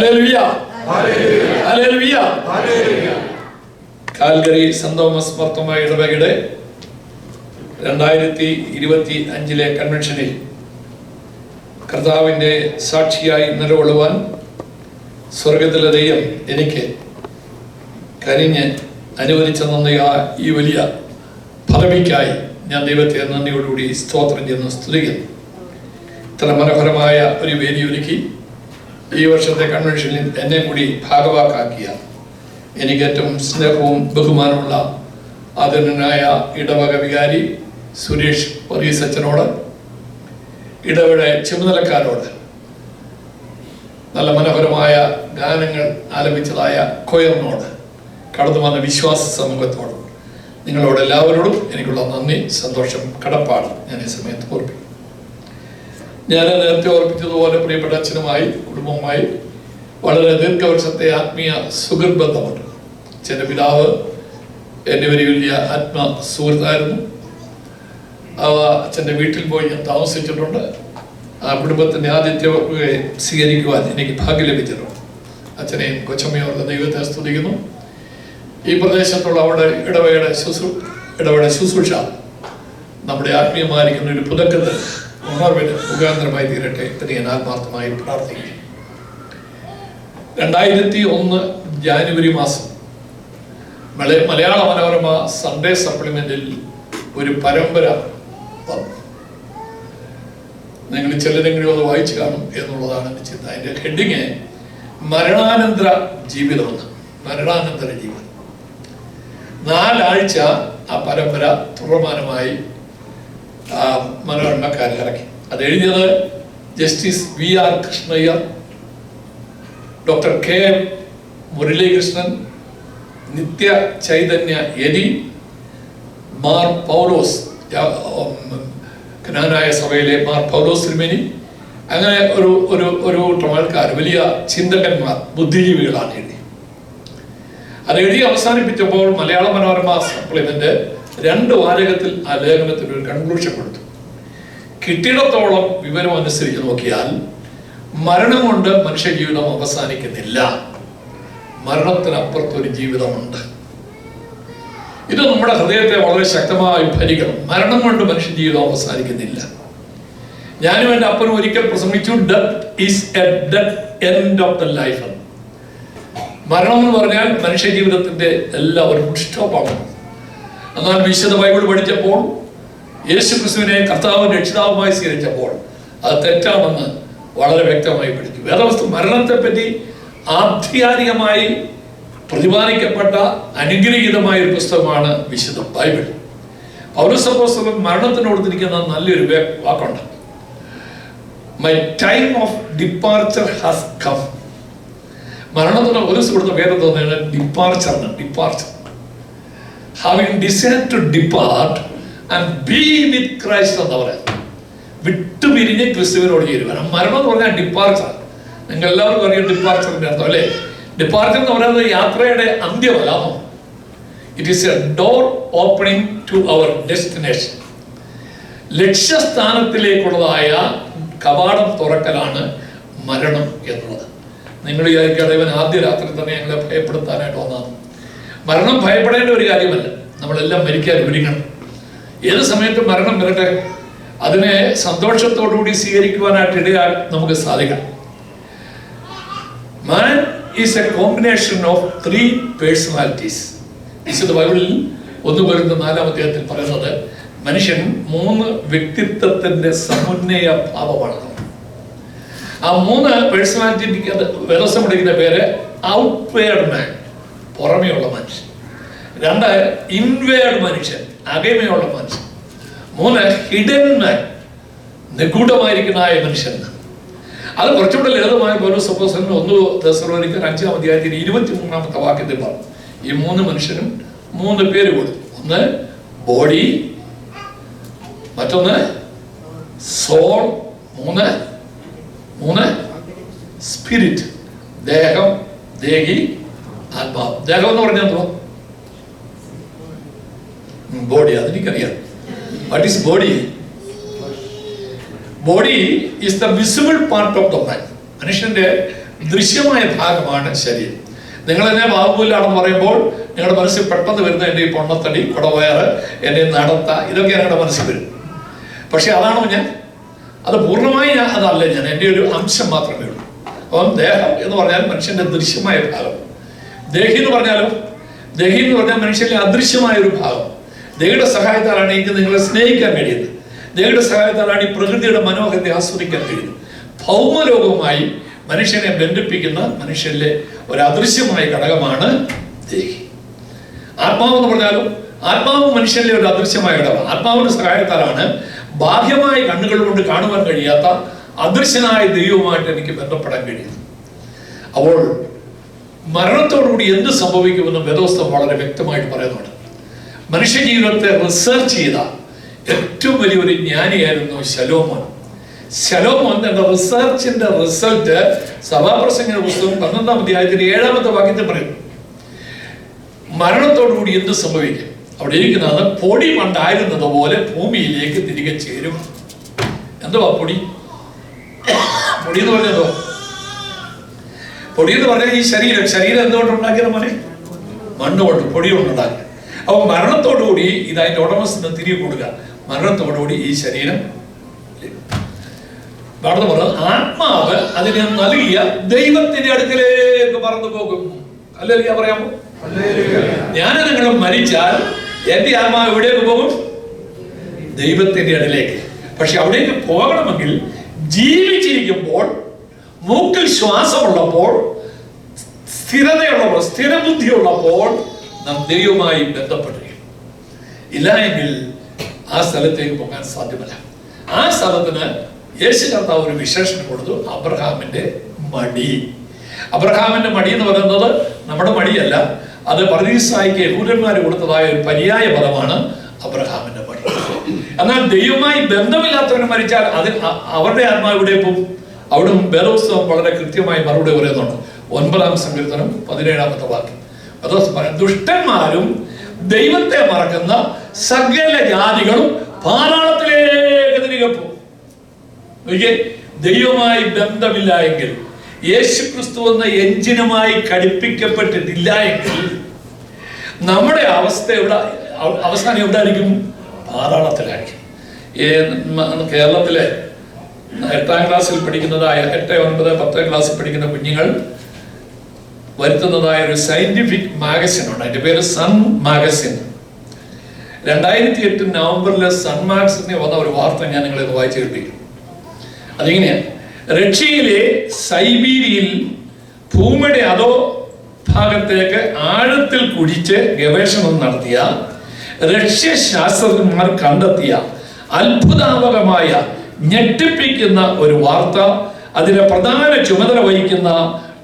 Hallelujah, hallelujah. Calgary saint Thomas Mar Thoma ഇടവകയുടെ 2025 കൺവെൻഷനിൽ കർത്താവിൻ്റെ സാക്ഷിയായി നിലകൊള്ളുവാൻ സ്വർഗത്തിലെ ദൈവം എനിക്ക് കനിഞ്ഞ് അനുവദിച്ച ഈ വലിയ പദവിക്കായി ഞാൻ ദൈവത്തെ നന്ദിയോടുകൂടി സ്തോത്രം ചെയ്യുന്നു, സ്തുതിക്കുന്നു. ഇത്ര മനോഹരമായ ഒരു വേദി ഒരുക്കി ഈ വർഷത്തെ കൺവെൻഷനിൽ എന്നെ കൂടി ഭാഗവാക്കാക്കിയ എനിക്ക് ഏറ്റവും സ്നേഹവും ബഹുമാനമുള്ള ആദരണീയനായ ഇടവക വികാരി സുരേഷ് വർഗീസ് അച്ഛനോട്, ഇടവയുടെ ചുമതലക്കാരോട്, നല്ല മനോഹരമായ ഗാനങ്ങൾ ആലപിച്ചതായ കൊയറിനോട്, കടന്നു വന്ന വിശ്വാസ സമൂഹത്തോടും നിങ്ങളോട് എല്ലാവരോടും എനിക്കുള്ള നന്ദി, സന്തോഷം, കടപ്പാട് ഞാൻ ഈ സമയത്ത് ഓർപ്പിക്കും. ഞാൻ നേരത്തെ ഓർപ്പിച്ചതുപോലെ പ്രിയപ്പെട്ട അച്ഛനുമായി കുടുംബവുമായി വളരെ ദീർഘവർഷത്തെ ആത്മീയ സുഹൃത്ബന്ധമുണ്ട്. അച്ഛൻ്റെ പിതാവ് എൻ്റെ ഒരു വലിയ ആത്മ സുഹൃത്തായിരുന്നു. അച്ഛൻ്റെ വീട്ടിൽ പോയി ഞാൻ താമസിച്ചിട്ടുണ്ട്. ആ കുടുംബത്തിൻ്റെ ആതിഥ്യം സ്വീകരിക്കുവാൻ എനിക്ക് ഭാഗ്യം ലഭിച്ചിട്ടുണ്ട്. അച്ഛനെയും കൊച്ചമ്മയോർത്ത് ദൈവത്തെ സ്തുതിക്കുന്നു. ഈ പ്രദേശത്തുള്ള അവിടെ ഇടവയുടെ ശുശ്രൂഷ നമ്മുടെ ആത്മീയമായിരിക്കുന്ന ഒരു പുതുക്കത്തിൽ ഉണർവിന് മുഖാന്തരമായി തീരട്ടെ എന്ന് ഞാൻ ആത്മാർത്ഥമായി പ്രാർത്ഥിക്കുന്നു. 2001 ജാനുവരി മാസം മലയാള മനോരമ സൺഡേ സപ്ലിമെന്റിൽ ഒരു പരമ്പര വന്നു. നിങ്ങൾ ചിലരെങ്കിലും അത് വായിച്ചു കാണും എന്നുള്ളതാണ് എൻ്റെ ചിന്ത. അതിൻ്റെ ഹെഡിങ് മരണാനന്തര ജീവിതമെന്ന്. മരണാനന്തര ജീവിതം 4 ആഴ്ച ആ പരമ്പര തുടർമാനമായി മനോരമക്കാർ ഇറക്കി. അത് എഴുതിയത് justice VR Krishna Iyer, doctor KM Muralikrishnan, Nithya Chaitanya Yati, Mar Paulose, Knanaya സഭയിലെ മാർ പൗലോസ് തിരുമേനി, അങ്ങനെ ഒരു ആൾക്കാർ, വലിയ ചിന്തകന്മാർ, ബുദ്ധിജീവികളാണ് എഴുതി. അത് എഴുതി അവസാനിപ്പിച്ചപ്പോൾ മലയാള മനോരമ സപ്ലിമെന്റ് 2 വാചകത്തിൽ ആ ലേഖനത്തിന് ഒരു കൺക്ലൂഷൻ കൊടുത്തു. കിട്ടിയിടത്തോളം വിവരം അനുസരിച്ച് നോക്കിയാൽ മരണം കൊണ്ട് മനുഷ്യ ജീവിതം അവസാനിക്കുന്നില്ല, മരണത്തിനപ്പുറത്തൊരു ജീവിതമുണ്ട്. ഇത് നമ്മുടെ ഹൃദയത്തെ വളരെ ശക്തമായി ഭരിക്കണം. മരണം കൊണ്ട് മനുഷ്യ ജീവിതം അവസാനിക്കുന്നില്ല. ഞാനും എൻ്റെ അപ്പനും ഒരിക്കൽ പ്രസംഗിച്ചു, death is A death end of the life. മരണം എന്ന് പറഞ്ഞാൽ മനുഷ്യ ജീവിതത്തിന്റെ ഒരു ഫുൾ സ്റ്റോപ്പാണ്. എന്നാൽ വിശുദ്ധ ബൈബിൾ പഠിച്ചപ്പോൾ, യേശു ക്രിസ്തുവിനെ കർത്താവും രക്ഷിതാവുമായി സ്വീകരിച്ചപ്പോൾ അത് തെറ്റാണെന്ന് വളരെ വ്യക്തമായി പഠിച്ചു. വേദവസ്തു മരണത്തെ പറ്റി ആധികാരികമായി പ്രതിപാദിക്കപ്പെട്ട അനുഗ്രഹീതമായ ഒരു പുസ്തകമാണ് വിശുദ്ധ ബൈബിൾ. പൗലോസ് അപ്പോസ്തലൻ മരണത്തിന് കൊടുത്തിരിക്കുന്ന നല്ലൊരു വാക്കുണ്ട്, my time of departure has come. മരണത്തിന് പൗലോസ് കൊടുത്ത പേര് തോന്നുന്നത് departure. Having decide to depart and be with Christ എന്ന് പറയുന്നത്, വിട്ടുപിരിഞ്ഞ് ക്രിസ്തുവിനോട് ചേരുവാൻ. മരണം എന്ന് പറഞ്ഞാൽ ഡിപ്പാർച്ചർ. നിങ്ങൾ എല്ലാവർക്കും അറിയാം ഡിപ്പാർച്ചറിന്റെ അർത്ഥം അല്ലേ? ഡിപ്പാർച്ചർ എന്ന് പറയുന്നത് യാത്രയുടെ അന്ത്യമല്ലാമോ? It is a door opening to our destination. ലക്ഷ്യസ്ഥാനത്തിലേക്കുള്ളതായ കവാടം തുറക്കലാണ് മരണം എന്നുള്ളത്. നിങ്ങൾ വിചാരിക്കാതെ ഇവൻ ആദ്യ രാത്രി തന്നെ ഞങ്ങളെ ഭയപ്പെടുത്താനായിട്ട് വന്നതാണ്. മരണം ഭയപ്പെടേണ്ട ഒരു കാര്യമല്ല. നമ്മളെല്ലാം മരിക്കാൻ ഒരുങ്ങണം. ഏത് സമയത്തും മരണം വരട്ടെ, അതിനെ സന്തോഷത്തോടുകൂടി സ്വീകരിക്കുവാനായിട്ട് ഇടയാൽ നമുക്ക് സാധിക്കണം. Man is a combination of 3 personalities. വിശുദ്ധ ബൈബിളിൽ 1 കൊരിന്ത്യർ 4-ാം അധ്യായത്തിൽ പറയുന്നത് മനുഷ്യൻ 3 വ്യക്തിത്വത്തിന്റെ സമന്വയ ഭാവമാണ്. ആ 3 പേഴ്സണാലിറ്റിക്ക് വ്യവസ്ഥ പഠിക്കുന്ന പേര് ഔട്ട്വേർഡ് മാൻ, പുറമെയുള്ള മനുഷ്യൻ. 2 ഇൻവേർഡ് മനുഷ്യൻ, അകമയുള്ള മനുഷ്യൻ. 3 ഹിഡൻ മാൻ, നിഗൂഢമായിരിക്കുന്ന മനുഷ്യൻ. അത് കുറച്ചുകൂടെ ലളിതമായ പൗലോസ് അപ്പോസ്തലൻ 1 തെസ്സലോനിക്കർ 5-ാം അധ്യായത്തിൽ 23-ാമത്തെ വാക്യത്തിൽ പറഞ്ഞു. ഈ 3 മനുഷ്യനും 3 പേര് കൊടുത്തു. ഒന്ന് ബോഡി, മറ്റൊന്ന് സോൾ, 3 സ്പിരിറ്റ്, ദേഹം, ദേഹി, ആത്മാവ്. ദേഹം എന്ന് പറഞ്ഞാൽ എന്തുവാ? ബോഡി. അതെനിക്കറിയാം. What is body? Body is the visible part of the man. മനുഷ്യന്റെ ദൃശ്യമായ ഭാഗമാണ് ശരീരം. നിങ്ങൾ എന്നെ ബാഹുബലിയാണെന്ന് പറയുമ്പോൾ നിങ്ങളുടെ മനസ്സിൽ പെട്ടെന്ന് വരുന്ന എൻ്റെ ഈ പൊണ്ണത്തടി, കുടവയറ്, എൻ്റെ നടത്ത, ഇതൊക്കെ ഞങ്ങളുടെ മനസ്സിൽ വരും. പക്ഷെ അതാണോ ഞാൻ? അത് പൂർണ്ണമായി അതല്ല ഞാൻ, എൻ്റെ ഒരു അംശം മാത്രമേ ഉള്ളൂ. അപ്പം ദേഹം എന്ന് പറഞ്ഞാൽ മനുഷ്യന്റെ ദൃശ്യമായ ഭാഗം. ദേഹി എന്ന് പറഞ്ഞാലോ, ദേഹി എന്ന് പറഞ്ഞാൽ മനുഷ്യന്റെ അദൃശ്യമായ ഒരു ഭാഗം. ദേഹിയുടെ സഹായത്താലാണ് എനിക്ക് നിങ്ങളെ സ്നേഹിക്കാൻ കഴിയുന്നത്. ദേഹിയുടെ സഹായത്താലാണ് ഈ പ്രകൃതിയുടെ മനോഹരത്തെ ആസ്വദിക്കാൻ കഴിയുന്നത്. ഭൗമലോകവുമായി മനുഷ്യനെ ബന്ധിപ്പിക്കുന്ന മനുഷ്യന്റെ ഒരു അദൃശ്യമായ ഘടകമാണ് ദേഹി. ആത്മാവ് എന്ന് പറഞ്ഞാലും ആത്മാവ് മനുഷ്യന്റെ ഒരു അദൃശ്യമായ ഘടകമാണ്. ആത്മാവിന്റെ സഹായത്താലാണ് ബാഹ്യമായ കണ്ണുകൾ കൊണ്ട് കാണുവാൻ കഴിയാത്ത അദൃശ്യനായ ദൈവവുമായിട്ട് എനിക്ക് ബന്ധപ്പെടാൻ കഴിയുന്നു. അപ്പോൾ മരണത്തോടുകൂടി എന്ത് സംഭവിക്കുമെന്ന് വേദോസ്തവം വളരെ വ്യക്തമായിട്ട് പറയുന്നുണ്ട്. മനുഷ്യ ജീവിതത്തെ റിസർച്ച് ചെയ്ത ഏറ്റവും വലിയൊരു ജ്ഞാനിയായിരുന്നു ശലോമോൻ. ശലോമോൻ തന്റെ റിസർച്ചിന്റെ റിസൾട്ട് സഭാപ്രസംഗ പുസ്തകം 11-ാം അധ്യായത്തിന്റെ 7-ാമത്തെ വാക്യത്തിൽ പറയുന്നു. മരണത്തോടുകൂടി എന്ത് സംഭവിക്കും? അവിടെ ഇരിക്കുന്നത് പൊടി മണ്ണായിരുന്നത് പോലെ ഭൂമിയിലേക്ക് തിരികെ ചേരും. എന്തുവാ പൊടി? പൊടി എന്ന് പറഞ്ഞതോ? പൊടി എന്ന് പറഞ്ഞാൽ ഈ ശരീരം എന്തുകൊണ്ടുണ്ടാക്കിയത് മോനെ? മണ്ണ് കൊണ്ട്, പൊടി കൊണ്ടുണ്ടാക്കി. അപ്പൊ മരണത്തോടുകൂടി ഇത് അതിന്റെ ഉടമസ്ഥന് തിരികെ കൊടുക്കുക. മരണത്തോടുകൂടി ഈ ശരീരം പറഞ്ഞു പറഞ്ഞത് ആത്മാവ് അതിനെ നൽകിയ ദൈവത്തിന്റെ അടുക്കലേക്ക് പറന്നു പോകും. ഹല്ലേലൂയ പറയാമോ? ഞാൻ നിങ്ങൾ മരിച്ചാൽ എന്റെ ആത്മാവ് എവിടേക്ക് പോകും? ദൈവത്തിന്റെ അടുലേക്ക്. പക്ഷെ അവിടേക്ക് പോകണമെങ്കിൽ ജീവിച്ചിരിക്കുമ്പോൾ, മൂക്കിൽ ശ്വാസമുള്ളപ്പോൾ, സ്ഥിരതയുള്ളപ്പോൾ, സ്ഥിരബുദ്ധിയുള്ളപ്പോൾ നാം ദൈവവുമായി ബന്ധപ്പെട്ടിരിക്കും. ഇല്ല എങ്കിൽ ആ സ്ഥലത്തേക്ക് പോകാൻ സാധ്യമല്ല. ആ സ്ഥലത്തിന് യേശു കർത്താവ് ഒരു വിശേഷണം കൊടുത്തു, അബ്രഹാമിന്റെ മടി. അബ്രഹാമിന്റെ മടി എന്ന് പറയുന്നത് നമ്മുടെ മടിയല്ല, അത് പർദീസായിക്ക് യഹൂദന്മാർ കൊടുത്തതായ ഒരു പര്യായ പദമാണ് അബ്രഹാമിന്റെ മടി. എന്നാൽ ദൈവവുമായി ബന്ധമില്ലാത്തവന് മരിച്ചാൽ അവരുടെ ആത്മാവ് ഇവിടെ പോകും. അവിടെ വേദോസ്തവം വളരെ കൃത്യമായി മറുപടി പറയുന്നുണ്ട്. 9-ാം സങ്കീർത്തനം 17-ാമത്തെ വാക്യം. ദുഷ്ടന്മാരും ദൈവത്തെ മറക്കുന്ന സകല ജാതികളും പാതാളത്തിലേക്ക് തിരികെ പോകും. ദൈവവുമായി ബന്ധമില്ല എങ്കിൽ, യേശു ക്രിസ്തു എന്ന എഞ്ചിനുമായി ഘടിപ്പിക്കപ്പെട്ടിട്ടില്ല എങ്കിൽ നമ്മുടെ അവസ്ഥ അവസാനം എവിടെ ആയിരിക്കും? പാതാളത്തിലായിരിക്കും. കേരളത്തിലെ 8-ാം ക്ലാസ്സിൽ പഠിക്കുന്നതായ 8, 9, 10 ക്ലാസ്സിൽ പഠിക്കുന്ന കുഞ്ഞുങ്ങൾ വരുത്തുന്നതായ ഒരു സയന്റിഫിക് മാഗസിൻ ഉണ്ട്. അതിന്റെ പേര് സൺ മാഗസിൻ. 2008 നവംബറിലെ സൺ മാഗസിനിൽ വന്ന ഒരു വാർത്ത ഞാൻ നിങ്ങളെ വായിച്ചു കേൾപ്പിക്കും. അതിങ്ങനെയാണ്: റഷ്യയിലെ സൈബീരിയയിൽ ഭൂമിയുടെ അതോ ഭാഗത്തേക്ക് ആഴത്തിൽ കുഴിച്ച് ഗവേഷണം നടത്തിയ റഷ്യ ശാസ്ത്രജ്ഞന്മാർ കണ്ടെത്തിയ അത്ഭുതാത്മകമായ ഞെട്ടിപ്പിക്കുന്ന ഒരു വാർത്ത അതിന്റെ പ്രധാന ചുമതല വഹിക്കുന്ന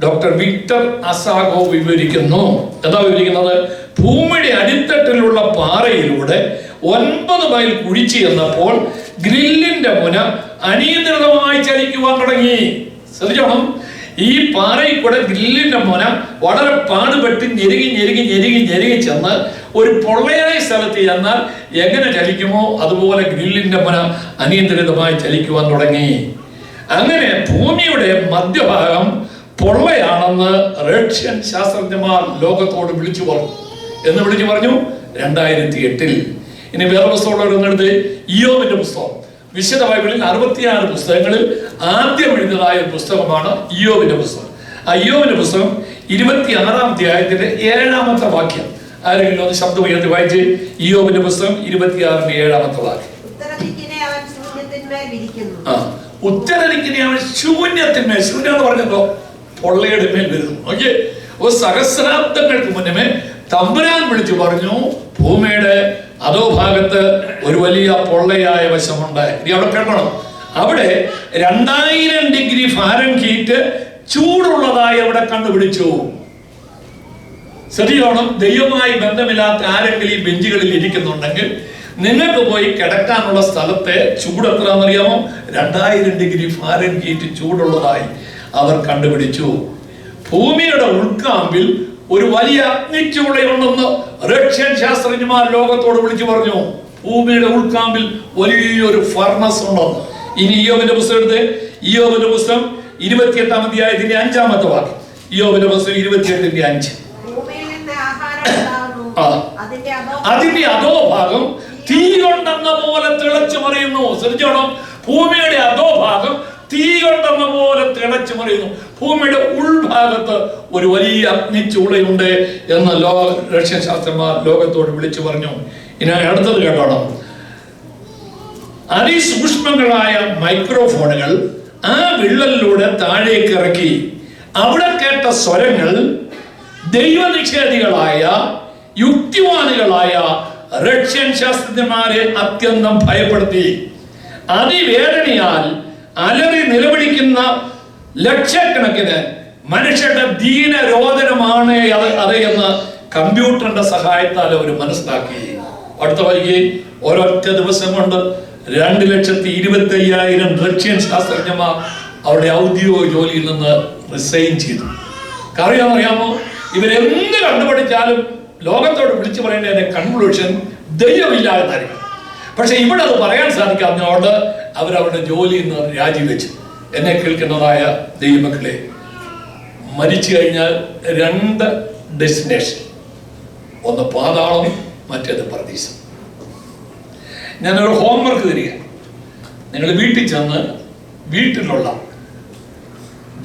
ഡോക്ടർ വിക്ടർ അസാഗോ വിവരിക്കുന്നു. എന്താ വിവരിക്കുന്നത്? ഭൂമിയുടെ അടിത്തട്ടിലുള്ള പാറയിലൂടെ 9 മൈൽ കുഴിച്ചു ചെന്നപ്പോൾ ഗ്രില്ലിന്റെ മുന അനിയന്ത്രിതമായി ചലിക്കുവാൻ തുടങ്ങി. ശ്രദ്ധിച്ചോണം, ഈ പാറയിൽ കൂടെ ഗ്രില്ലിന്റെ മുന വളരെ പാടുപെട്ട് ഞെരുങ്ങി ചെന്ന് ഒരു പൊള്ളയായ സ്ഥലത്ത് ചെന്നാൽ എങ്ങനെ ചലിക്കുമോ അതുപോലെ ഗ്രില്ലിന്റെ മുന അനിയന്ത്രിതമായി ചലിക്കുവാൻ തുടങ്ങി. അങ്ങനെ ഭൂമിയുടെ മധ്യഭാഗം പൊള്ളയാണെന്ന് റഷ്യൻ ശാസ്ത്രജ്ഞന്മാർ ലോകത്തോട് വിളിച്ചു പറഞ്ഞു. എന്ന് വിളിച്ചു പറഞ്ഞു 2008. ഇനി വേറെ പുസ്തകമുള്ളവരെടുത്ത് ഇയ്യോബിന്റെ പുസ്തകം. വിശുദ്ധ ബൈബിളിൽ 66 പുസ്തകങ്ങളിൽ ആദ്യം എഴുതിയതായ ഒരു പുസ്തകമാണ് ഇയ്യോബിന്റെ പുസ്തകം. ആ ഇയ്യോബിന്റെ പുസ്തകം 26-ാം അധ്യായത്തിന്റെ 7-ാമത്തെ വാക്യം ആരെങ്കിലും ഒന്ന് ശബ്ദം ഉയർത്തി വായിച്ച്. ഇയ്യോബിന്റെ പുസ്തകം 26-ന്റെ 7-ാമത്തെ വാക്യം. ഉത്തരദിക്കിനെ അവൻ ശൂന്യത്തിന്മേൽ ശൂന്യത്തിന്മേൽ, ശൂന്യം എന്ന് പറഞ്ഞല്ലോ പൊള്ളയുടെ മേൽ വരുന്നു. ഓക്കെ, അപ്പൊ സഹസ്രാബ്ദങ്ങൾക്ക് മുന്നമേ തമ്പുരാൻ വിളിച്ചു പറഞ്ഞു, ഭൂമിയുടെ അതോ ഭാഗത്ത് ഒരു വലിയ പൊള്ളയായ വശമുണ്ട്. ഇനി അവിടെ കേൾക്കണം, അവിടെ 2000 ഡിഗ്രി ഫാരൻഹീറ്റ് ചൂടുള്ളതായി അവിടെ കണ്ടുപിടിച്ചു. ശരിയോണം, ദൈവമായി ബന്ധമില്ലാത്ത ആരെങ്കിലും ഈ ബെഞ്ചുകളിൽ ഇരിക്കുന്നുണ്ടെങ്കിൽ നിങ്ങൾക്ക് പോയി കിടക്കാനുള്ള സ്ഥലത്തെ ചൂട് എത്രയാണെന്നറിയാമോ? 2000 ഡിഗ്രി ഫാരൻഹീറ്റ് ചൂടുള്ളതായി അവർ കണ്ടുപിടിച്ചു. ഭൂമിയുടെ ഉൾക്കാമ്പിൽ ഒരു വലിയ അഗ്നിച്ചൂളയുണ്ടെന്ന് റഷ്യൻ ശാസ്ത്രജ്ഞന്മാർ ലോകത്തോട് വിളിച്ചു പറഞ്ഞു. ഭൂമിയുടെ ഉൾക്കാമ്പിൽ വലിയൊരു ഫർണസ് ഉണ്ടെന്ന്. ഇനി ഇയ്യോബിന്റെ പുസ്തകം എടുത്ത്, ഇയ്യോബിന്റെ പുസ്തകം 28-ാം അധ്യായത്തിന്റെ 5-ാമത്തെ വാക്യം. ഇയ്യോബിന്റെ പുസ്തകം 28:5. ഭൂമിയിൽ നിന്ന് ആഹാരം ഉണ്ടാകുന്നു. അതിന്റെ അധോഭാഗം തീ കൊണ്ടെന്ന പോലെ തിളച്ചു മറിയുന്നു. ശ്രദ്ധിച്ചോണം, ഭൂമിയുടെ അധോഭാഗം തീ കൊണ്ടെന്ന പോലെ തിളച്ചു മറിയുന്നു. ഭൂമിയുടെ ഉൾഭാഗത്ത് ഒരു വലിയ അഗ്നിച്ചൂളയുണ്ട് എന്ന് റഷ്യൻ ശാസ്ത്രജ്ഞന്മാർ ലോകത്തോട് വിളിച്ചു പറഞ്ഞു. ഇനി അടുത്തത് കേട്ടോണം. അതിസൂക്ഷ്മങ്ങളായ മൈക്രോഫോണുകൾ ആ വിള്ളലിലൂടെ താഴേക്ക് ഇറക്കി. അവിടെ കേട്ട സ്വരങ്ങൾ ദൈവനിഷേധികളായ യുക്തിവാദികളായ റഷ്യൻ ശാസ്ത്രജ്ഞന്മാരെ അത്യന്തം ഭയപ്പെടുത്തി. അതിവേദനയാൽ അലറി നിലവിളിക്കുന്ന ലക്ഷക്കണക്കിന് മനുഷ്യരുടെ ദീനരോധനമാണ് അത് എന്ന് കമ്പ്യൂട്ടറിന്റെ സഹായത്താൽ അവർ മനസ്സിലാക്കി. അടുത്ത വൈകി ഒരൊറ്റ ദിവസം കൊണ്ട് 2,25,000 റഷ്യൻ ശാസ്ത്രജ്ഞന്മാർ അവരുടെ ഔദ്യോഗിക ജോലിയിൽ നിന്ന് റിസൈൻ ചെയ്തു. കാരണം അറിയാമോ, ഇവരെന്ത് കണ്ടുപിടിച്ചാലും ലോകത്തോട് വിളിച്ചു പറയേണ്ടതിന്റെ കൺക്ലൂഷൻ ദൈവമില്ല എന്നായിരിക്കും. പക്ഷെ ഇവിടെ അത് പറയാൻ സാധിക്കാത്തതുകൊണ്ട് അവരവരുടെ ജോലിയിൽ നിന്ന് രാജിവെച്ചു. എന്നെ കേൾക്കുന്നതായ ദൈവമക്കളെ, മരിച്ചു കഴിഞ്ഞാൽ 2 ഡെസ്റ്റിനേഷൻ, ഒന്ന് പാതാളം, മറ്റേത് പർദീസം. ഞാനൊരു ഹോംവർക്ക് തരിക. നിങ്ങൾ വീട്ടിൽ ചെന്ന് വീട്ടിലുള്ള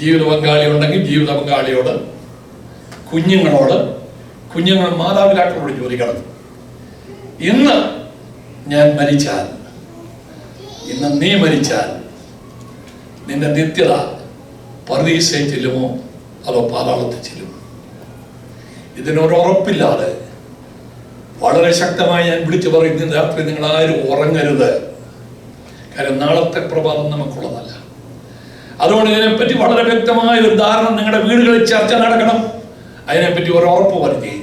ജീവിത പങ്കാളി ഉണ്ടെങ്കിൽ ജീവിത പങ്കാളിയോട്, കുഞ്ഞുങ്ങളോട്, കുഞ്ഞുങ്ങൾ മാതാപിതാക്കളോട് ചോദിക്കണം, ഇന്ന് ഞാൻ മരിച്ചാൽ, ഇന്ന് നീ മരിച്ചാൽ നിന്റെ നിത്യത പർദീസയിൽ ചെല്ലുമോ അതോ പാതാളത്തിൽ ചെല്ലുമോ? ഇതിനൊരു ഉറപ്പില്ലാതെ വളരെ ശക്തമായി ഞാൻ വിളിച്ചു പറയുന്ന രാത്രി നിങ്ങൾ ആരും ഉറങ്ങരുത്. കാര്യം നാളത്തെ പ്രഭാതം നമുക്കുള്ളതല്ല. അതുകൊണ്ട് ഇതിനെപ്പറ്റി വളരെ വ്യക്തമായ ഒരു ധാരണ നിങ്ങളുടെ വീടുകളിൽ ചർച്ച നടക്കണം. അതിനെപ്പറ്റി ഒരു ഉറപ്പ് വരുത്തി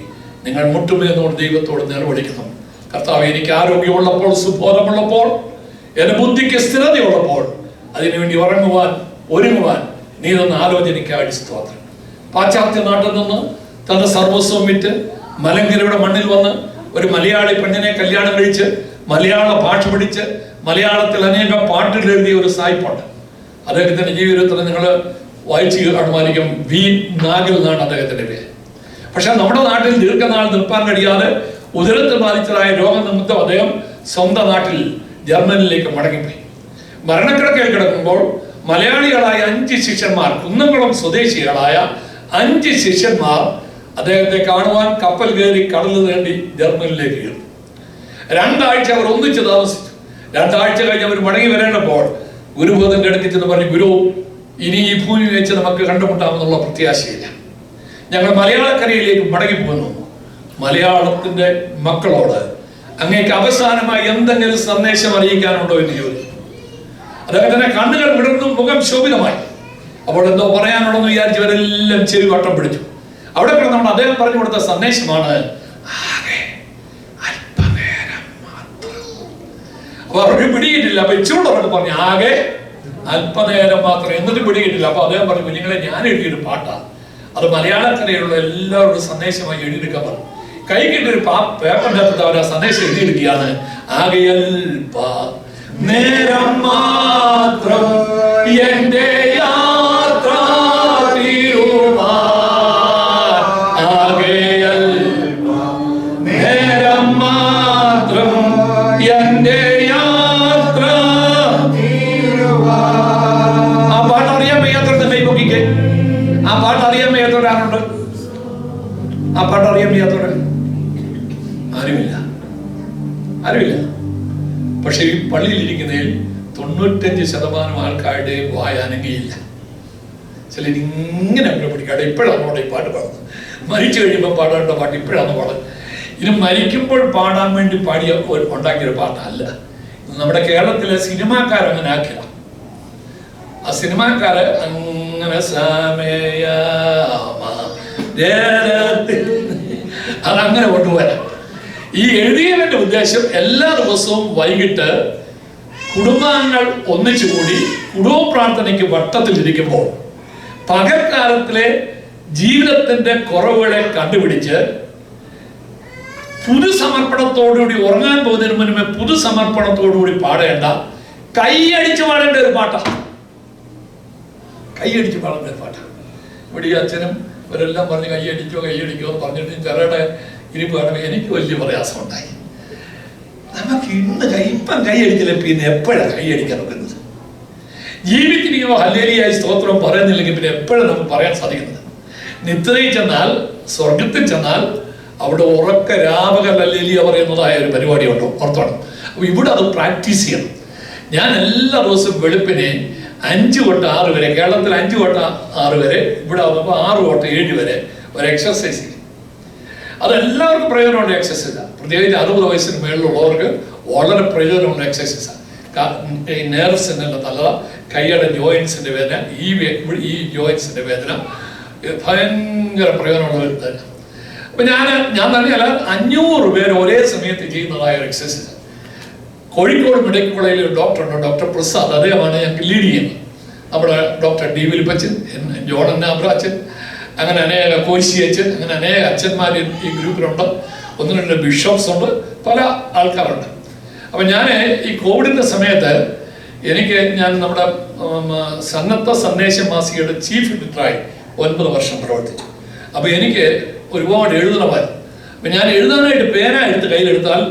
നിങ്ങൾ മുട്ടുമേന്നോട് ദൈവത്തോട് നിലവിളിക്കണം. കർത്താവ്, എനിക്ക് ആരോഗ്യമുള്ളപ്പോൾ, സുബോധമുള്ളപ്പോൾ, എന്റെ ബുദ്ധിക്ക് സ്ഥിരതയുള്ളപ്പോൾ അതിനുവേണ്ടി ഒരുങ്ങുവാൻ നീ തന്ന ആലോചനയ്ക്കായി സ്തോത്രം. പാശ്ചാത്യ നാട്ടിൽ നിന്ന് തന്റെ സർവസ്വം വിറ്റ് മലങ്കരയുടെ മണ്ണിൽ വന്ന് ഒരു മലയാളി പെണ്ണിനെ കല്യാണം കഴിച്ച് മലയാള ഭാഷ പഠിച്ച് മലയാളത്തിൽ അനേകം പാട്ടുകൾ എഴുതിയ ഒരു സായിപ്പുണ്ട്. അദ്ദേഹത്തിന്റെ ജീവിതത്തിൽ നിങ്ങൾ വായിച്ച് കാണുമായിരിക്കും. വി നാഗൽ എന്നാണ് അദ്ദേഹത്തിന്റെ പേര്. പക്ഷെ നമ്മുടെ നാട്ടിൽ ദീർഘനാൾ നിൽപ്പാൻ കഴിയാതെ ഉദരത്തിൽ ബാധിച്ചതായ രോഗനിമിത്തം അദ്ദേഹം സ്വന്തം നാട്ടിൽ ജർമ്മനിയിലേക്ക് മടങ്ങിപ്പോയി. മരണക്കിടക്കയിൽ കിടക്കുമ്പോൾ മലയാളികളായ 5 ശിഷ്യന്മാർ, കുന്നംകുളം സ്വദേശികളായ 5 ശിഷ്യന്മാർ അദ്ദേഹത്തെ കാണുവാൻ കപ്പൽ കയറി കടൽ തേണ്ടി ജർമ്മനിയിലേക്ക് കയറി. 2 ആഴ്ച അവർ ഒന്നിച്ച് താമസിച്ചു. 2 ആഴ്ച കഴിഞ്ഞ് അവർ മടങ്ങി വരേണ്ടപ്പോൾ ഗുരുബോധന്റെ അടുത്ത് ചെന്ന് പറഞ്ഞു, ഗുരു, ഇനി ഈ ഭൂമി വെച്ച് നമുക്ക് കണ്ടുമുട്ടാമെന്നുള്ള പ്രത്യാശയില്ല, ഞങ്ങൾ മലയാളക്കരയിലേക്ക് മടങ്ങിപ്പോകുന്നു. മലയാളത്തിന്റെ മക്കളോട് അങ്ങേക്ക് അവസാനമായി എന്തെങ്കിലും സന്ദേശം അറിയിക്കാനുണ്ടോ എന്ന് ചോദിച്ചു. അദ്ദേഹത്തിന്റെ കണ്ണുകൾ വിടർന്നു, മുഖം ശോഭിതമായി. അപ്പോൾ എന്തോ പറയാനുള്ളതെന്ന് വിചാരിച്ചവരെല്ലാം ചെവി വട്ടം പിടിച്ചു. അവിടെ കിടന്നുകൊണ്ട് അദ്ദേഹം പറഞ്ഞു കൊടുത്ത സന്ദേശമാണ്, ആകെ അല്പനേരം മാത്രം. അപ്പൊ അവർക്ക് പിടികിട്ടില്ല. അപ്പൊ ഇച്ചുകൊണ്ടവർക്ക് പറഞ്ഞു, ആകെ അല്പനേരം മാത്രം. എന്നിട്ട് പിടികിട്ടില്ല. അപ്പൊ അദ്ദേഹം പറഞ്ഞു, കുഞ്ഞുങ്ങളെ, ഞാൻ എഴുതിയൊരു പാട്ടാണ്, അത് മലയാളക്കരയിലുള്ള എല്ലാവരുടെ സന്ദേശമായി എഴുതിയെടുക്കാൻ പറഞ്ഞു. കൈ കിട്ടിയൊരു പേപ്പറിന്റെ അകത്ത് അവർ ആ സന്ദേശം എഴുതിയെടുക്കുകയാണ്. ആകെ അല്പ നേരം മാത്രം എന്റെ യാത്ര തീരുമാൻ, ആകെ അല്പ നേരം മാത്രം എന്റെ യാത്ര തീരുമാൻ. ആ പാട്ട് അറിയാൻ വയ്യാത്തവരുടെ കൈ പൊക്കിക്കേ. ആ പാട്ട് അറിയാൻ വയ്യാത്തവരാണുണ്ട്? ആ പാട്ട് അറിയാൻ വയ്യാത്തവർ ആരുമില്ല. പക്ഷെ ഈ പള്ളിയിലിരിക്കുന്നതിൽ 95% ആൾക്കാരുടെയും വായനങ്ങയില്ല. ചിലർ ഇങ്ങനെ പഠിക്കാതെ ഇപ്പോഴാണ് അവിടെ ഈ പാട്ട് പാടുന്നത്. മരിച്ചു കഴിയുമ്പോൾ പാടേണ്ട പാട്ട് ഇപ്പോഴാണ് പാടുന്നത്. ഇത് മരിക്കുമ്പോൾ പാടാൻ വേണ്ടി ഉണ്ടാക്കിയൊരു പാട്ടല്ല. നമ്മുടെ കേരളത്തിലെ സിനിമാക്കാരങ്ങനെ ആക്കിയ ആ സിനിമാക്കാര് അങ്ങനെ അതങ്ങനെ കൊണ്ടുപോരാ. ഈ എഴുതിയവന്റെ ഉദ്ദേശം എല്ലാ ദിവസവും വൈകിട്ട് കുടുംബാംഗങ്ങൾ ഒന്നിച്ചുകൂടി കുടുംബ പ്രാർത്ഥനയ്ക്ക് വട്ടത്തിലിരിക്കുമ്പോൾ പകൽക്കാലത്തിലെ ജീവിതത്തിന്റെ കുറവുകളെ കണ്ടുപിടിച്ച് പുതുസമർപ്പണത്തോടുകൂടി ഉറങ്ങാൻ പോകുന്നതിന് മുന്നേ പുതുസമർപ്പണത്തോടുകൂടി പാടേണ്ട, കൈയടിച്ച് പാടേണ്ട ഒരു പാട്ടാണ്. കൈയടിച്ച് പാടുന്ന പാട്ടാണ്. ഇവിടെ ഈ അച്ഛനും ഇവരെല്ലാം പറഞ്ഞ് കൈയടിക്കോ എന്ന് പറഞ്ഞിട്ട് ചിലരുടെ ഇരിപ്പ് കാണുമ്പോൾ എനിക്ക് വലിയ പ്രയാസം ഉണ്ടായി. നമുക്ക് ഇന്ന് ഇപ്പം കൈയടിക്കലേ, പിന്നെ എപ്പോഴാണ് കൈയടിക്കാൻ നോക്കുന്നത്? ജീവിച്ചിരിക്കുമ്പോൾ ഹല്ലേലൂയ സ്തോത്രം പറയുന്നില്ലെങ്കിൽ പിന്നെ എപ്പോഴും നമുക്ക് പറയാൻ സാധിക്കുന്നത്? നിദ്രയിൽ ചെന്നാൽ, സ്വർഗത്തിൽ ചെന്നാൽ അവിടെ ഉറക്ക രാപകൽ ഹല്ലേലൂയ പറയുന്നതായ ഒരു പരിപാടി ഉണ്ടോ, ഓർത്തോണം. അപ്പോൾ ഇവിടെ അത് പ്രാക്ടീസ് ചെയ്യണം. ഞാൻ എല്ലാ ദിവസവും വെളുപ്പിനെ 5 തൊട്ട് 6 വരെ, കേരളത്തിൽ 5 തൊട്ട് 6 വരെ, ഇവിടെ ആകുമ്പോൾ 6 തൊട്ട് 7 വരെ ഒരു എക്സസൈസ് ചെയ്യും. അതെല്ലാവർക്കും പ്രയോജനമുള്ള എക്സസൈസാണ്. പ്രത്യേകിച്ച് 60 വയസ്സിന് മേളിലുള്ളവർക്ക് വളരെ പ്രയോജനമുള്ള എക്സസൈസാണ്. ഈ നെർവ്സിനുള്ള നല്ലത, കൈയുടെ ജോയിൻസിന്റെ വേദന, ഈ ജോയിൻസിന്റെ വേദന ഭയങ്കര പ്രയോജനമുള്ള വേദന. അപ്പൊ ഞാൻ തന്നെയല്ല 500 പേര് ഒരേ സമയത്ത് ചെയ്യുന്നതായ ഒരു എക്സസൈസ്. കോഴിക്കോട് മെഡിക്കൽ കോളേജിൽ ഒരു ഡോക്ടറുണ്ട്, ഡോക്ടർ പ്രസാദ്. അദ്ദേഹമാണ് ഞങ്ങൾക്ക് ലീഡ് ചെയ്യുന്നത്. നമ്മുടെ ഡോക്ടർ ഡി വിലിപ്പച്ചൻ, ജോൺ അബ്രാച്ചൻ, അങ്ങനെ അനേക കോശി അച്ഛൻ, അങ്ങനെ അനേക അച്ഛന്മാർ ഈ ഗ്രൂപ്പിലുണ്ട്. 1-2 ബിഷപ്സ് ഉണ്ട്, പല ആൾക്കാരുണ്ട്. അപ്പം ഞാൻ ഈ കോവിഡിൻ്റെ സമയത്ത് ഞാൻ നമ്മുടെ സന്നദ്ധ സന്ദേശ മാസികയുടെ ചീഫ് എഡിറ്ററായി 9 വർഷം പ്രവർത്തിച്ചു. അപ്പോൾ എനിക്ക് ഒരുപാട് എഴുതണമായിരുന്നു. അപ്പം ഞാൻ എഴുതാനായിട്ട് പേന എടുത്ത് കയ്യിലെടുത്താൽ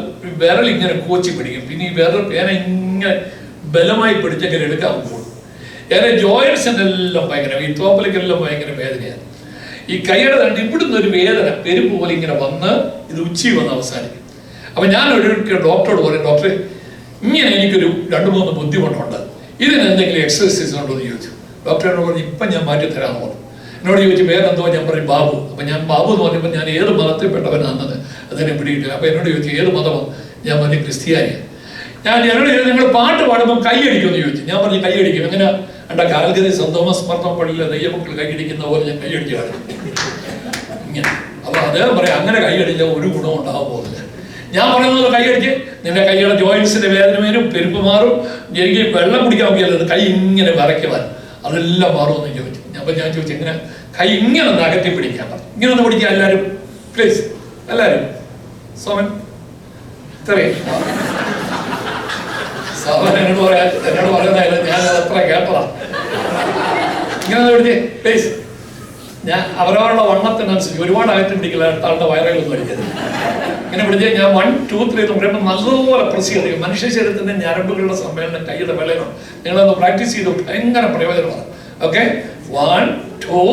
വിരൽ ഇങ്ങനെ കോച്ചി പിടിക്കും. പിന്നെ ഈ വിരൽ പേന ഇങ്ങനെ ബലമായി പിടിച്ചെങ്കിലും എടുക്കാൻ പോകും. ഏറെ ജോയിൻസിനെല്ലാം ഭയങ്കര, ഈ തോപ്പലിക്കെല്ലാം ഭയങ്കര വേദനയാണ്. ഈ കൈയുടെ ഇവിടുന്ന് ഒരു വേദന പെരുപ്പ് പോലെ ഇങ്ങനെ വന്ന് ഇത് ഉച്ചി വന്ന് അവസാനിക്കും. അപ്പം ഞാൻ ഒരിക്കൽ ഡോക്ടറോട് പറയും, ഡോക്ടറെ ഇങ്ങനെ എനിക്കൊരു 2-3 ബുദ്ധിമുട്ടുണ്ട്, ഇതിന് എന്തെങ്കിലും എക്സസൈസ് ഉണ്ടോ എന്ന് ചോദിച്ചു. ഡോക്ടറോട് പറഞ്ഞു ഇപ്പം ഞാൻ മാറ്റിത്തരാമെന്ന് പറഞ്ഞു. എന്നോട് ചോദിച്ചു പേരെന്തോ, ഞാൻ പറയും ബാബു. അപ്പം ഞാൻ ബാബു എന്ന് പറഞ്ഞപ്പോൾ ഞാൻ ഏത് മതത്തിൽപ്പെട്ടവനാണെന്നത് അതിനെ പിടിയിട്ടില്ല. അപ്പം എന്നോട് ചോദിച്ചു ഏത് മതമാണ്? ഞാൻ പറഞ്ഞു ക്രിസ്ത്യാനിയാണ്. എന്നോട് ചോദിച്ചു നിങ്ങൾ പാട്ട് പാടുമ്പോൾ കൈയടിക്കുമെന്ന് ചോദിച്ചു. ഞാൻ പറഞ്ഞു കൈയടിക്കും. എങ്ങനെ? എൻ്റെ കാൽഗറി സെന്റ് തോമസ് മർത്തം പള്ളിയിലെ ദൈവമക്കൾ കൈയടിക്കുന്ന പോലെ ഞാൻ കൈയടിച്ചു കാണിച്ചു ഇങ്ങനെ. അപ്പൊ അദ്ദേഹം പറയാം അങ്ങനെ കൈയടിച്ചാൽ ഒരു ഗുണം ഉണ്ടാകാൻ പോകുന്നില്ല. ഞാൻ പറയുന്നത് കൈയടിച്ച് നിന്റെ കൈയുടെ ജോയിൻസിന്റെ വേദന വരും, പെരുപ്പ് മാറും, എനിക്ക് വെള്ളം കുടിക്കാൻ നോക്കിയാൽ കൈ ഇങ്ങനെ വിറയ്ക്കുവാൻ അതെല്ലാം മാറുമെന്ന് ചോദിച്ചു. അപ്പൊ ഞാൻ ചോദിച്ചു ഇങ്ങനെ കൈ ഇങ്ങനെ നകത്തി പിടിക്കാൻ പറഞ്ഞു. ഇങ്ങനെ ഒന്ന് പിടിക്കുക എല്ലാവരും പ്ലീസ്, എല്ലാവരും. സോമൻ ഇത്രയും സോമൻ എന്നോട് പറയുന്നതായാലും ഞാൻ അത്ര കേട്ടതാ. ഇങ്ങനെ ഒന്ന് പിടിച്ചേ പ്ലീസ്. ഞാൻ അവരവരുടെ വണ്ണത്തിനനുസരിച്ച് ഒരുപാട് അകത്തി പിടിക്കില്ല, ആളുടെ വയറിലൊന്നും അടിക്കരുത്. ഇങ്ങനെ പിടിച്ച് ഞാൻ 1, 2, 3 എന്ന് പറയുമ്പോൾ നല്ലതുപോലെ പ്രസ് ചെയ്ത് മനുഷ്യ ശരീരത്തിന്റെ ഞരമ്പുകളുടെ സമ്മേളനം കൈയുടെ വിലയാണ്. നിങ്ങളത് പ്രാക്ടീസ് ചെയ്തു, ഭയങ്കര പ്രയോജനമാണ്. ഓക്കെ, 1, 2.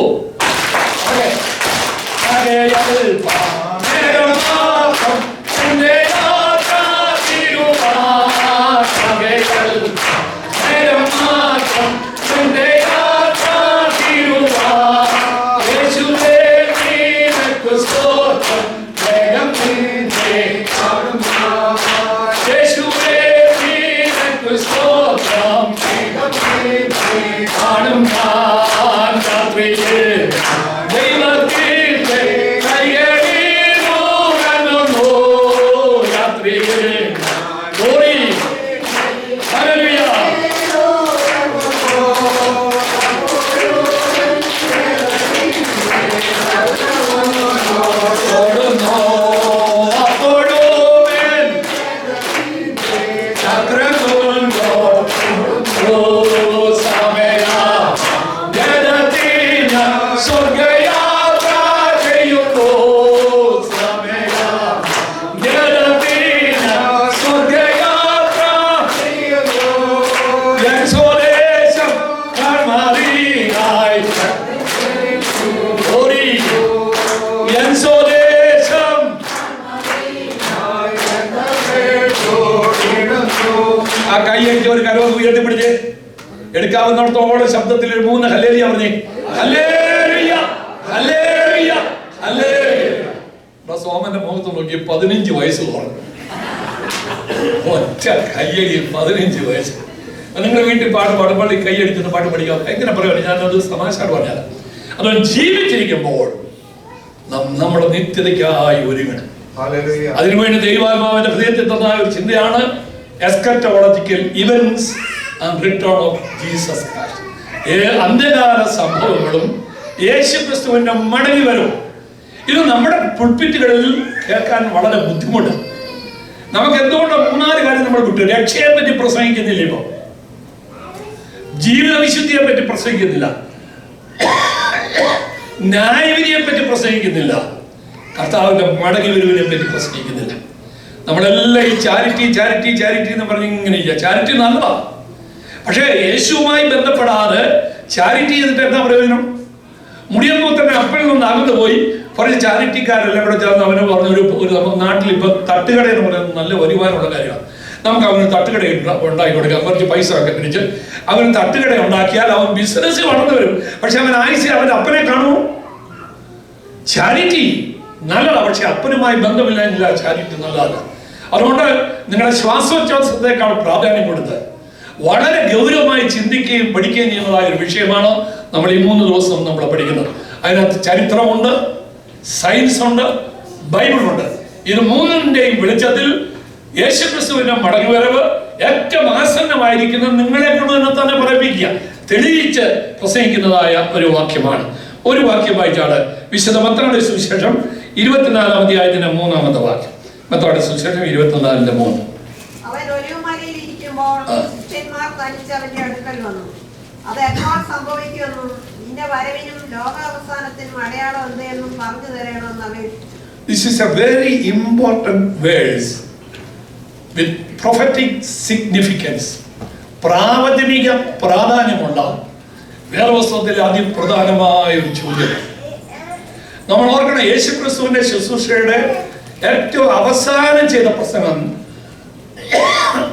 എടുക്കാവുന്നിടത്തോളം ശബ്ദത്തിൽ 3 ഹല്ലേലൂയ പറഞ്ഞേ. Hallelujah hallelujah hallelujah. സോമന്റെ മുഖത്ത് നോക്കി 15 വയസ്സ് കുറഞ്ഞു. ഒറ്റ കയ്യടി 15 വയസ്സ്. നിങ്ങൾ വീട്ടിൽ പാട്ട് പാടുമ്പോൾ ഈ കൈയടിക്കുന്ന പാട്ട് പഠിക്കാം. എങ്ങനെ പറയുക, ഞാനത് തമാശയായിട്ട് പറഞ്ഞാൽ അത് ജീവിച്ചിരിക്കുമ്പോൾ നമ്മുടെ നിത്യതയ്ക്കായി ഒരുങ്ങണം. അതിനുവേണ്ടി ദൈവാത്മാവിന്റെ ഹൃദയത്തിൽ തന്ന ഒരു ചിന്തയാണ് eschatological events and return of Jesus Christ. അന്ത്യകാല സംഭവങ്ങളും യേശുക്രിസ്തുവിന്റെ മടങ്ങി വരും. ഇത് നമ്മുടെ പുൾപിറ്റുകളിൽ കേൾക്കാൻ വളരെ ബുദ്ധിമുട്ടാണ്. നമുക്ക് എന്തുകൊണ്ട് 3-4 കാര്യം നമ്മൾ കിട്ടും. രക്ഷയെ പറ്റി പ്രസംഗിക്കുന്നില്ല, ഇപ്പൊ ജീവിത വിശുദ്ധിയെ പറ്റി പ്രസംഗിക്കുന്നില്ല, ന്യായവിധിയെ പറ്റി പ്രസംഗിക്കുന്നില്ല, കർത്താവിന്റെ മടങ്ങി വരവിനെ പറ്റി പ്രസംഗിക്കുന്നില്ല. നമ്മളെല്ലാം ഈ ചാരിറ്റി ചാരിറ്റി ചാരിറ്റി എന്ന് പറഞ്ഞ് ഇങ്ങനെ ഇല്ല. ചാരിറ്റി നല്ലതാ, പക്ഷേ യേശുവുമായി ബന്ധപ്പെടാതെ ചാരിറ്റി ചെയ്തിട്ട് എന്താ പ്രയോജനം? മുടിയപ്പോൾ തന്നെ അപ്പനിൽ നിന്ന് അകന്നു പോയി കുറച്ച് ചാരിറ്റിക്കാരെല്ലാം കൂടെ ചേർന്ന് അവന് പറഞ്ഞു, ഒരു നാട്ടിൽ ഇപ്പൊ തട്ടുകട എന്ന് പറയുന്നത് നല്ല വരുമാനമുള്ള കാര്യമാണ്. നമുക്ക് അവന് തട്ടുകട ഉണ്ടാക്കി കൊടുക്കാം, കുറച്ച് പൈസ ഒക്കെ പിടിച്ച് അവന് തട്ടുകട ഉണ്ടാക്കിയാൽ അവൻ ബിസിനസ് വളർന്നു വരും. പക്ഷെ അവൻ ആയുസ് അവന്റെ അപ്പനെ കാണുമോ? ചാരിറ്റി നല്ലതാണ്, പക്ഷെ അപ്പനുമായി ബന്ധമില്ല ചാരിറ്റി നല്ലതല്ല. അതുകൊണ്ട് നിങ്ങളുടെ ശ്വാസോച്ഛ്വാസത്തെക്കാൾ പ്രാധാന്യം കൊടുത്ത് വളരെ ഗൗരവമായി ചിന്തിക്കുകയും പഠിക്കുകയും ചെയ്യുന്നതായ ഒരു വിഷയമാണ് നമ്മൾ ഈ 3 ദിവസം നമ്മൾ പഠിക്കുന്നത്. അതിനകത്ത് ചരിത്രമുണ്ട്, സയൻസ് ഉണ്ട്, ബൈബിളുണ്ട്. ഇത് മൂന്നിന്റെയും വെളിച്ചത്തിൽ യേശുക്രിസ്തുവിന്റെ മടങ്ങിവരവ് ഏറ്റവും ആസന്നമായിരിക്കുന്നത് നിങ്ങളെ കൊണ്ട് തന്നെ പറയിപ്പിക്കുക, തെളിയിച്ച് പ്രസംഗിക്കുന്നതായ ഒരു വാക്യമാണ്. ഒരു വാക്യം വായിച്ചാണ് വിശുദ്ധ മത്തായിയുടെ സുവിശേഷം 24-ാം അധ്യായത്തിന്റെ 3-ാമത്തെ വാക്യം. മത്തായിയുടെ സുവിശേഷം 24:3. അവൻ ഒലിവുമലയിൽ ഇരിക്കുമ്പോൾ ശിഷ്യന്മാർ തനിച്ച് അവന്റെ അടുക്കൽ വന്നു. അത് എപ്പോൾ സംഭവിക്കുമെന്നും നിന്റെ വരവിനും ലോകാവസാനത്തിനും അടയാളം എന്തെന്നും പറഞ്ഞു തരണമെന്ന് അപേക്ഷിച്ചു. This is a very important verse with prophetic significance. പ്രാവചനിക പ്രാധാന്യമുള്ള വേദപുസ്തകത്തിലെ അതിപ്രധാനമായ ഒരു ചോദ്യം. നമ്മൾ ഓർക്കണം, യേശുക്രിസ്തുവിന്റെ ശുശ്രൂഷയുടെ ഏറ്റവും അവസാനം ചെയ്ത പ്രസംഗം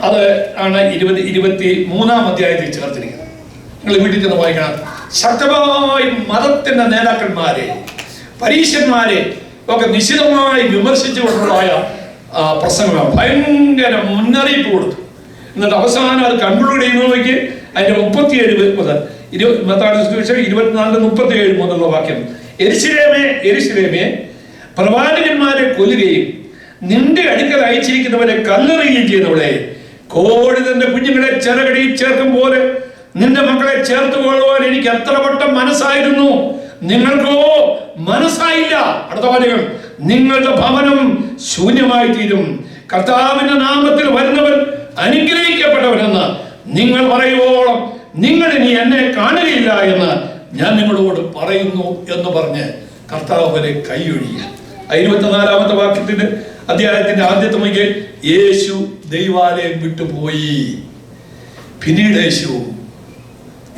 അത് ആണ് 23-ാം അധ്യായത്തിൽ ചേർത്തിരിക്കുന്നത്. നിങ്ങൾ വീട്ടിൽ ചെന്ന് വായിക്കണം. ശക്തമായി മതത്തിന്റെ നേതാക്കന്മാരെ, പരീശന്മാരെ ഒക്കെ നിശിതമായി വിമർശിച്ചുകൊണ്ടുള്ളതായ പ്രസംഗമാണ്. ഭയങ്കര മുന്നറിയിപ്പ് കൊടുത്തു. എന്നിട്ട് അവസാനം അത് കൺക്ലൂഡ് ചെയ്യുന്നവയ്ക്ക് അതിന്റെ 37 മുതൽ 24-37 മുതലുള്ള വാക്യം. യെരൂശലേമേ യെരൂശലേമേ, പ്രവാചകന്മാരെ കൊല്ലുകയും നിന്റെ അടുക്കൽ അയച്ചിരിക്കുന്നവരെ കല്ലെറിയുകയും ചെയ്യുന്നവളെ, കോഴി തന്റെ കുഞ്ഞുങ്ങളെ ചിറകടിയിൽ ചേർക്കും പോലെ നിന്റെ മക്കളെ ചേർത്ത് കൊള്ളുവാൻ എനിക്ക് എത്ര വട്ടം മനസ്സായിരുന്നു, നിങ്ങൾക്കോ മനസ്സായില്ല. അടുത്ത വാചകം, നിങ്ങളുടെ ഭവനം ശൂന്യമായി തീരും. കർത്താവിന്റെ നാമത്തിൽ വരുന്നവൻ അനുഗ്രഹിക്കപ്പെട്ടവനെന്ന് നിങ്ങൾ പറയുവോളം നിങ്ങൾ ഇനി എന്നെ കാണുകയില്ല എന്ന് ഞാൻ നിങ്ങളോട് പറയുന്നു എന്ന് പറഞ്ഞ് കർത്താവ് വരെ കൈയൊഴിയ. 24-ാമത്തെ വാക്യത്തിന്റെ അധ്യായത്തിന്റെ ആദ്യത്തെ മുതൽ യേശു ദൈവാലയം വിട്ടുപോയി. പിന്നീട് യേശു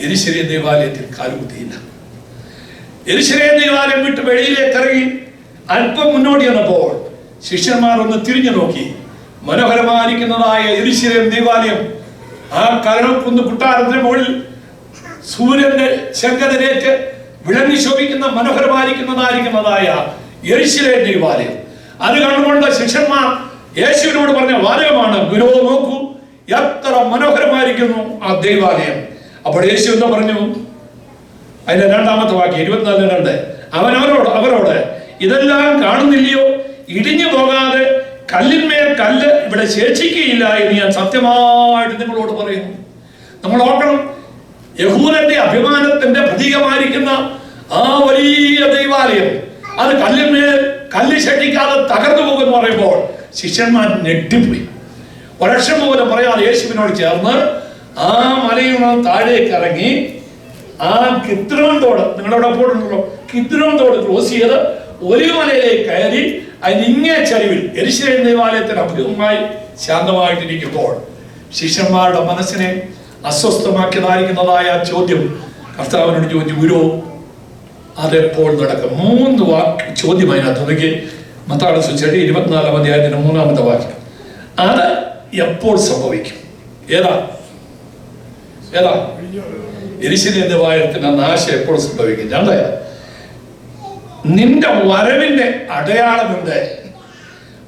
യെരൂശലേം ദേവാലയത്തിൽ കാലുകുത്തിയില്ല. യെരൂശലേം ദേവാലയം വിട്ട് വെളിയിലേക്ക് ഇറങ്ങി അല്പം മുന്നോട്ട് ചെന്നപ്പോൾ ശിഷ്യന്മാർ ഒന്ന് തിരിഞ്ഞു നോക്കി. മനോഹരമായിരിക്കുന്നതായ യെരൂശലേം ദേവാലയം, ആ കരകുന്ന് കുട്ടാരത്തിന്റെ മുകളിൽ സൂര്യന്റെ ശങ്കരേറ്റ് വിളങ്ങി ശോഭിക്കുന്ന മനോഹരമായിരിക്കുന്നതായ യെരൂശലേം ദേവാലയം, അത് കണ്ടുകൊണ്ട് ശിഷ്യന്മാർ യേശുവിനോട് പറഞ്ഞ വാചകമാണ്, ഗുരു നോക്കൂ എത്ര മനോഹരമായിരിക്കുന്നു ആ ദേവാലയം. അപ്പോൾ യേശു എന്താ പറഞ്ഞു? അതിന്റെ 2-ാമത്തെ വാക്യം 24:2. അവൻ അവരോട് ഇതെല്ലാം കാണുന്നില്ലയോ? ഇടിഞ്ഞു പോകാതെ കല്ലിന്മേൽ കല്ല് ഇവിടെ ശേഷിക്കുകയില്ല എന്ന് ഞാൻ സത്യമായിട്ട് നിങ്ങളോട് പറയുന്നു. നമ്മൾ ഓർക്കണം, യഹൂദന്റെ അഭിമാനത്തിന്റെ പ്രതീകമായിരിക്കുന്ന ആ വലിയ ദൈവാലയം അത് കല്ലിന്മേൽ കല്ല് ശേഷിക്കാതെ തകർന്നു പോകുമെന്ന് പറയുമ്പോൾ ശിഷ്യന്മാർ ഞെട്ടിപ്പോയി. ഒരക്ഷം പോലും പറയാതെ യേശുവിനോട് ചേർന്ന് ആ മലയിൽ നിന്ന് താഴേക്ക് ഇറങ്ങി ആ കിദ്രോൻ തോട്, നിങ്ങളുടെ പോയിട്ടുണ്ടല്ലോ, കിദ്രോൻ തോട് ക്രോസ് ചെയ്ത് ഒലിവുമലയിലേക്ക് കയറി അതിന് ഇങ്ങേ ചരിവിൽ യെരൂശലേം ദേവാലയത്തിന് അഭിമുഖമായി ശാന്തമായിട്ടിരിക്കുമ്പോൾ ശിഷ്യന്മാരുടെ മനസ്സിനെ അസ്വസ്ഥമാക്കിയതായിരിക്കുന്നതായ ചോദ്യം കർത്താവിനോട് ചോദിച്ചു, ഗുരു അതെപ്പോൾ നടക്കും? 3 ചോദ്യം അതിനകത്ത്. അതൊക്കെ മത്തായിയുടെ സുവിശേഷം 24-ാം അധ്യായത്തിന്റെ 3-ാമത്തെ വാക്യം. അത് എപ്പോൾ സംഭവിക്കും? ഏതാ യെരൂശലേം ദേവാലയത്തിന്റെ നാശം എപ്പോൾ സംഭവിക്കും? 2, നിന്റെ വരവിന്റെ അടയാളം എന്ത്?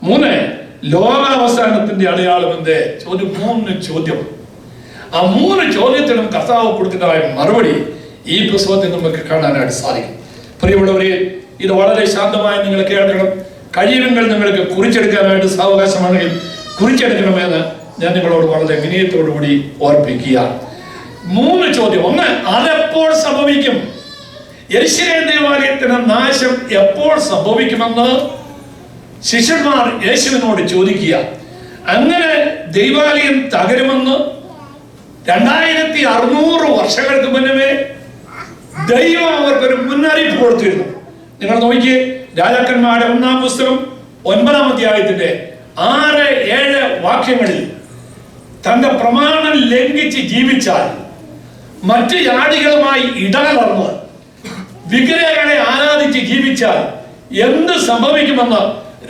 3, ലോകാവസാനത്തിന്റെ അടയാളം എന്ത്? 3 ചോദ്യം. ആ 3 ചോദ്യത്തിനും കർത്താവ് കൊടുക്കുന്നതായ മറുപടി ഈ പുസ്തകത്തിൽ നമുക്ക് കാണാനായിട്ട് സാധിക്കും. പ്രിയമുള്ളവരെ, ഇത് വളരെ ശാന്തമായി നിങ്ങൾ കേൾക്കണം. കഴിയുമെങ്കിൽ നിങ്ങൾക്ക് കുറിച്ചെടുക്കാനായിട്ട് സാവകാശമാണെങ്കിൽ കുറിച്ചെടുക്കണമെന്ന് ഞാൻ നിങ്ങളോട് വളരെ വിനയത്തോടു കൂടി ഓർപ്പിക്കുക. 3 ചോദ്യം. 1, അതെപ്പോൾ സംഭവിക്കും? യെരൂശലേം ദേവാലയത്തിന് നാശം എപ്പോൾ സംഭവിക്കുമെന്ന് ശിഷ്യന്മാർ യേശുവിനോട് ചോദിക്കുക. അങ്ങനെ ദൈവാലയം തകരുമെന്ന് 2600 വർഷങ്ങൾക്ക് മുന്നമേ ദൈവം അവർക്കൊരു മുന്നറിയിപ്പ് കൊടുത്തിരുന്നു. നിങ്ങൾ നോക്കിയേ, രാജാക്കന്മാരുടെ 1-ാം പുസ്തകം 9-ാം അധ്യായത്തിന്റെ 6-7 വാക്യങ്ങളിൽ തന്റെ പ്രമാണം ലംഘിച്ച് ജീവിച്ചാൽ, മറ്റു ജാതികളുമായി ഇടകലർന്ന് വിഗ്രഹങ്ങളെ ആരാധിച്ച് ജീവിച്ചാൽ എന്ത് സംഭവിക്കുമെന്ന്